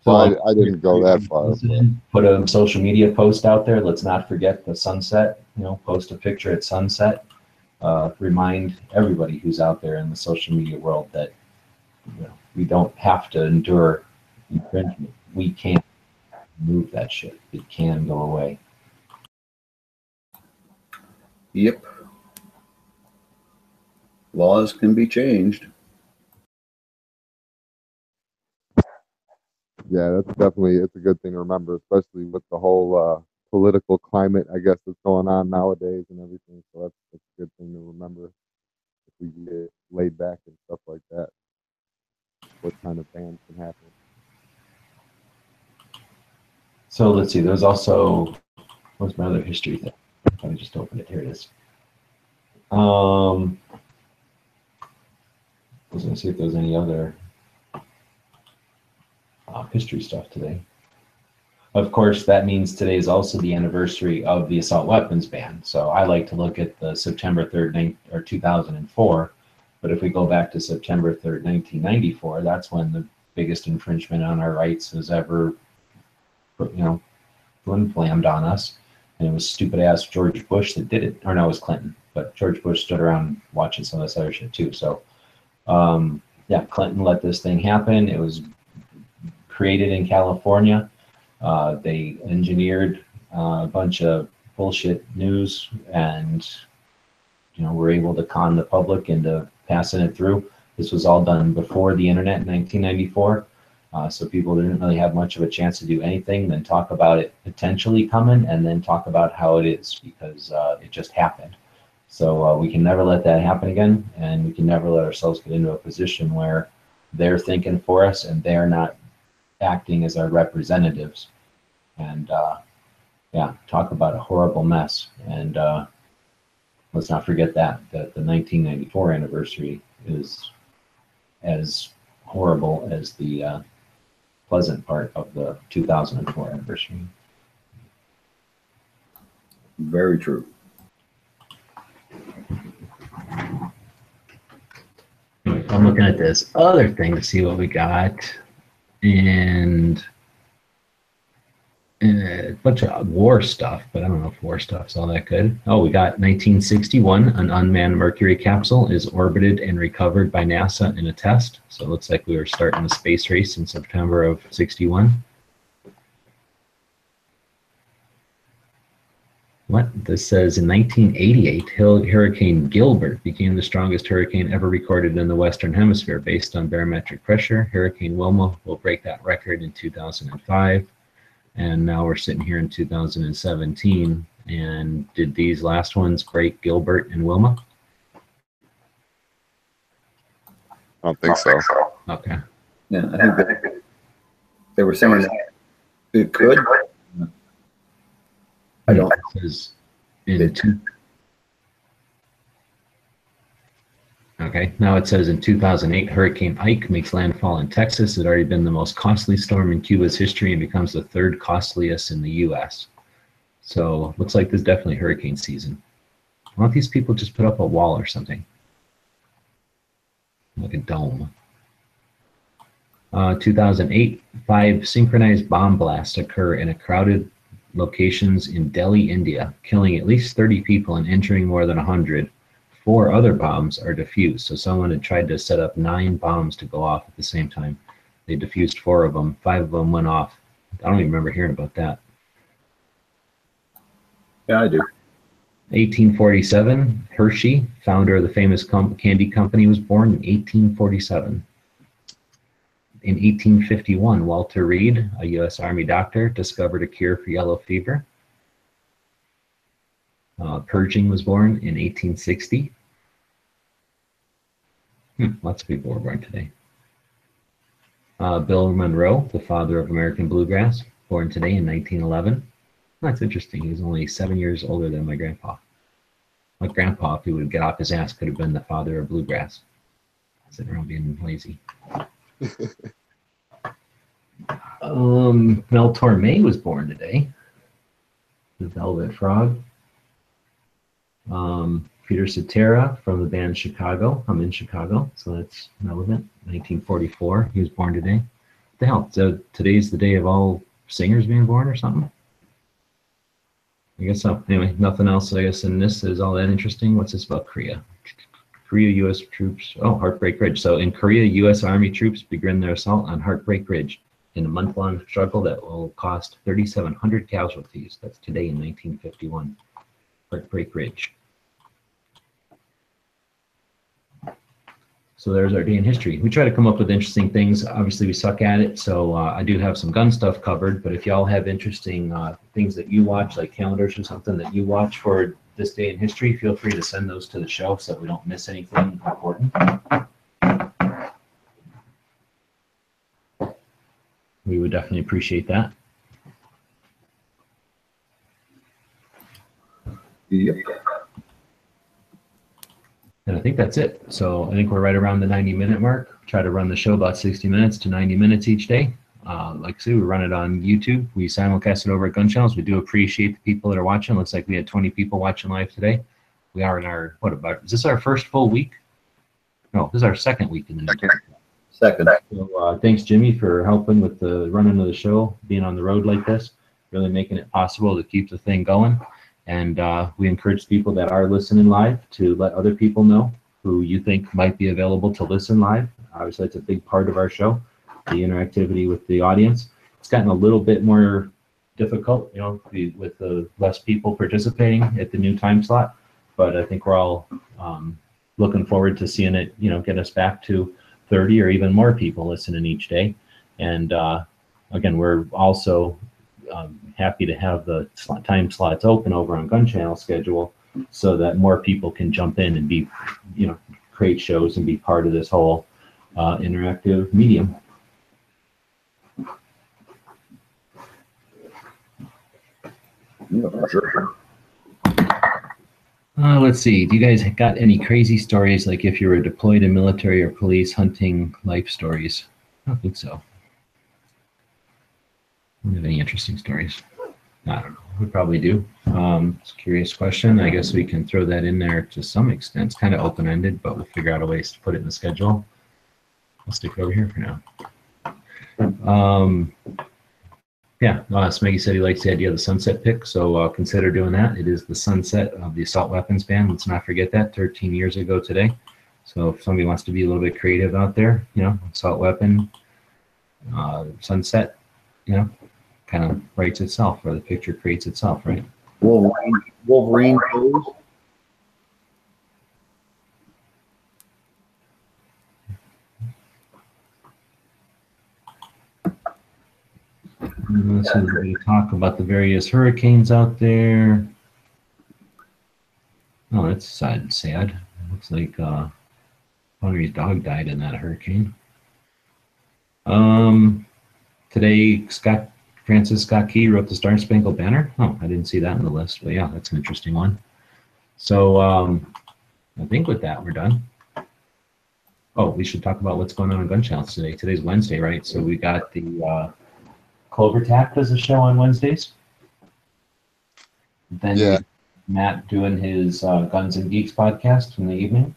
So I didn't go that far. Put a social media post out there. Let's not forget the sunset. You know, post a picture at sunset. Remind everybody who's out there in the social media world that, you know, we don't have to endure infringement. We can move that shit. It can go away. Yep. Laws can be changed. Yeah, that's definitely, it's a good thing to remember, especially with the whole political climate, I guess, that's going on nowadays and everything. So that's a good thing to remember if we get laid back and stuff like that. What kind of bans can happen. So let's see, there's also, what's my other history thing? Let me just open it. Here it is. I was going to see if there's any other history stuff today. Of course, that means today is also the anniversary of the assault weapons ban. So I like to look at the September 3rd, 2004. But if we go back to September 3rd, 1994, that's when the biggest infringement on our rights was ever, you know, flammed on us. And it was stupid ass George Bush that did it. Or no, it was Clinton. But George Bush stood around watching some of this other shit too. So yeah, Clinton let this thing happen. It was created in California. They engineered a bunch of bullshit news, and you know, were able to con the public into passing it through. This was all done before the internet in 1994, so people didn't really have much of a chance to do anything than talk about it potentially coming, and then talk about how it is, because it just happened. So we can never let that happen again, and we can never let ourselves get into a position where they're thinking for us and they're not acting as our representatives. And yeah, talk about a horrible mess. And let's not forget that the 1994 anniversary is as horrible as the pleasant part of the 2004 anniversary. Very true. I'm looking at this other thing to see what we got, and a bunch of war stuff, but I don't know if war stuff's all that good. Oh, we got 1961, an unmanned Mercury capsule is orbited and recovered by NASA in a test. So it looks like we were starting a space race in September of 61. What? This says in 1988, Hurricane Gilbert became the strongest hurricane ever recorded in the Western Hemisphere based on barometric pressure. Hurricane Wilma will break that record in 2005. And now we're sitting here in 2017. And did these last ones break Gilbert and Wilma? I don't think so. Okay. Yeah, I think that they were saying that it could. I don't. It says in Okay, now it says in 2008, Hurricane Ike makes landfall in Texas. It had already been the most costly storm in Cuba's history and becomes the third costliest in the U.S. So looks like there's definitely hurricane season. Why don't these people just put up a wall or something? Like a dome. 2008, 5 synchronized bomb blasts occur in a crowded locations in Delhi, India, killing at least 30 people and injuring more than 100. 4 other bombs are defused. So someone had tried to set up 9 bombs to go off at the same time. They defused 4 of them. 5 of them went off. I don't even remember hearing about that. Yeah, I do. 1847, Hershey, founder of the famous candy company, was born in 1847. In 1851, Walter Reed, a U.S. Army doctor, discovered a cure for yellow fever. Pershing was born in 1860. Lots of people were born today. Bill Monroe, the father of American bluegrass, born today in 1911. That's interesting. He's only 7 years older than my grandpa. My grandpa, if he would get off his ass, could have been the father of bluegrass. Sitting around being lazy. Mel Torme was born today. The Velvet Frog. Peter Cetera from the band Chicago. I'm in Chicago, so that's relevant. 1944, he was born today. What the hell? So today's the day of all singers being born or something? I guess so. Anyway, nothing else, I guess, in this is all that interesting. What's this about Korea? Korea, U.S. troops. Oh, Heartbreak Ridge. So in Korea, U.S. Army troops begin their assault on Heartbreak Ridge in a month-long struggle that will cost 3,700 casualties. That's today in 1951. Heartbreak Ridge. So there's our day in history. We try to come up with interesting things. Obviously, we suck at it, so I do have some gun stuff covered. But if y'all have interesting things that you watch, like calendars or something that you watch for this day in history, feel free to send those to the show so we don't miss anything important. We would definitely appreciate that. Yep. And I think that's it. So I think we're right around the 90-minute mark. Try to run the show about 60 minutes to 90 minutes each day. Like I said, we run it on YouTube. We simulcast it over at Gun Channels. We do appreciate the people that are watching. Looks like we had 20 people watching live today. We are in our, is this our first full week? No, this is our second week in the new year. Second. So thanks, Jimmy, for helping with the running of the show, being on the road like this, really making it possible to keep the thing going. And we encourage people that are listening live to let other people know who you think might be available to listen live. Obviously, that's a big part of our show, the interactivity with the audience. It's gotten a little bit more difficult, you know, with the less people participating at the new time slot. But I think we're all looking forward to seeing it, you know, get us back to 30 or even more people listening each day. And again, we're also happy to have the time slots open over on Gun Channel schedule so that more people can jump in and be, you know, create shows and be part of this whole interactive medium. Yeah, for sure. Let's see. Do you guys got any crazy stories, like if you were deployed in military or police, hunting life stories? I don't think so. Do you have any interesting stories? I don't know. We probably do. It's a curious question. I guess we can throw that in there to some extent. It's kind of open-ended, but we'll figure out a way to put it in the schedule. I'll stick it over here for now. Yeah, Smeggy said he likes the idea of the sunset pick, so consider doing that. It is the sunset of the assault weapons ban. Let's not forget that, 13 years ago today. So if somebody wants to be a little bit creative out there, you know, assault weapon, sunset, you know, kind of writes itself, or the picture creates itself, right? Wolverine pose. Let's see, talk about the various hurricanes out there. Oh, that's sad. Looks like Connery's dog died in that hurricane. Today, Francis Scott Key wrote the Star Spangled Banner. Oh, I didn't see that on the list, but yeah, that's an interesting one. So I think with that, we're done. Oh, we should talk about what's going on Gun Channels today. Today's Wednesday, right? So we got the Clover Tap does a show on Wednesdays. Then Yeah. Matt doing his Guns and Geeks podcast in the evening.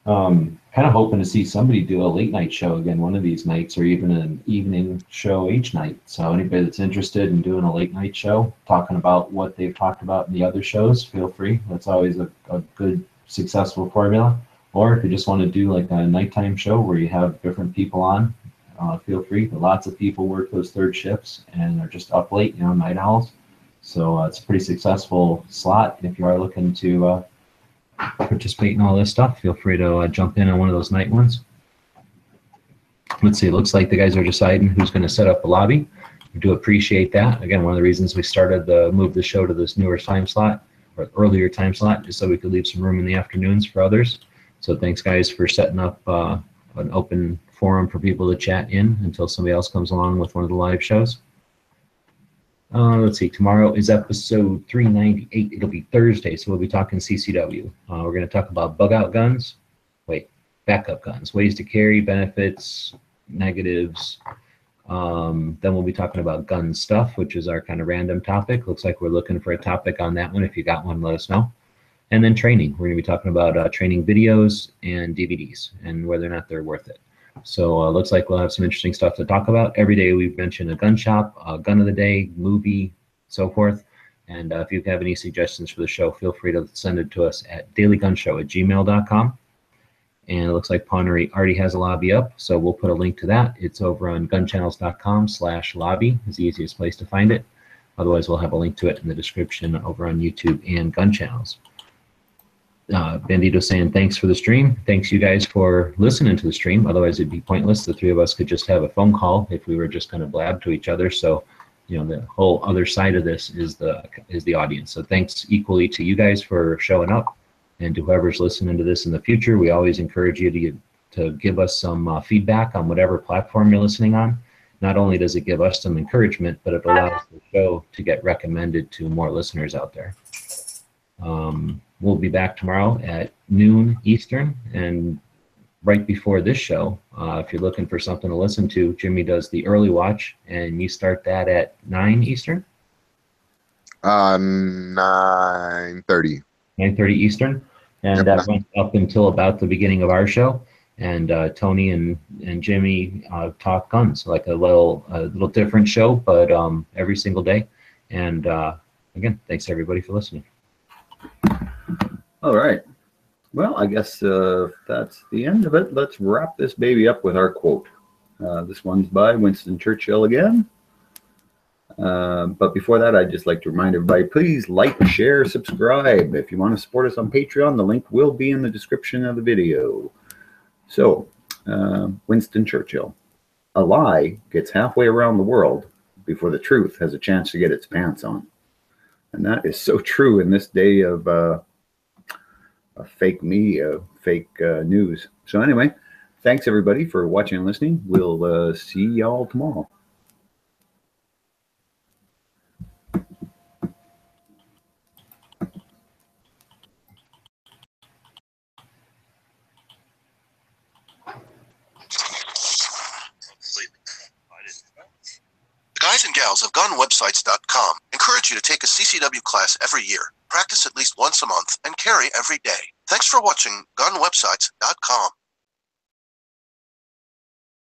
Kind of hoping to see somebody do a late night show again one of these nights, or even an evening show each night. So anybody that's interested in doing a late night show, talking about what they've talked about in the other shows, feel free. That's always a good, successful formula. Or if you just want to do like a nighttime show where you have different people on, feel free. But lots of people work those third shifts and are just up late, you know, night owls. So it's a pretty successful slot. If you are looking to participate in all this stuff, feel free to jump in on one of those night ones. Let's see, it looks like the guys are deciding who's going to set up the lobby. We do appreciate that. Again, one of the reasons we started to move the show to this newer time slot, or earlier time slot, just so we could leave some room in the afternoons for others. So thanks, guys, for setting up an open forum for people to chat in until somebody else comes along with one of the live shows. Let's see, tomorrow is episode 398. It'll be Thursday, so we'll be talking CCW. We're going to talk about bug-out guns. Backup guns, ways to carry, benefits, negatives. Then we'll be talking about gun stuff, which is our kind of random topic. Looks like we're looking for a topic on that one. If you got one, let us know. And then training. We're going to be talking about training videos and DVDs and whether or not they're worth it. So looks like we'll have some interesting stuff to talk about. Every day we've mentioned a gun shop, a gun of the day, movie, so forth. And if you have any suggestions for the show, feel free to send it to us at dailygunshow@gmail.com. And it looks like Pawnery already has a lobby up, so we'll put a link to that. It's over on gunchannels.com/lobby is the easiest place to find it. Otherwise, we'll have a link to it in the description over on YouTube and Gun Channels. Bandito saying thanks for the stream. Thanks you guys for listening to the stream. Otherwise, it'd be pointless. The three of us could just have a phone call if we were just going to blab to each other. So, the whole other side of this is the audience. So thanks equally to you guys for showing up. And to whoever's listening to this in the future, we always encourage you to give us some feedback on whatever platform you're listening on. Not only does it give us some encouragement, but it allows the show to get recommended to more listeners out there. We'll be back tomorrow at noon Eastern. And right before this show, if you're looking for something to listen to, Jimmy does the early watch, and you start that at 9 Eastern? 9:30. 9:30 Eastern. And that went up until about the beginning of our show. And Tony and Jimmy talk guns, like a little different show, but every single day. And again, thanks everybody for listening. All right. Well, I guess that's the end of it. Let's wrap this baby up with our quote. This one's by Winston Churchill again. But before that, I'd just like to remind everybody, please like, share, subscribe. If you want to support us on Patreon, the link will be in the description of the video. So, Winston Churchill, a lie gets halfway around the world before the truth has a chance to get its pants on. And that is so true in this day of fake media, fake news. So anyway, thanks everybody for watching and listening. We'll see y'all tomorrow. The guys and gals of GunWebsites.com encourage you to take a CCW class every year, practice at least once a month, and carry every day. Thanks for watching GunWebsites.com.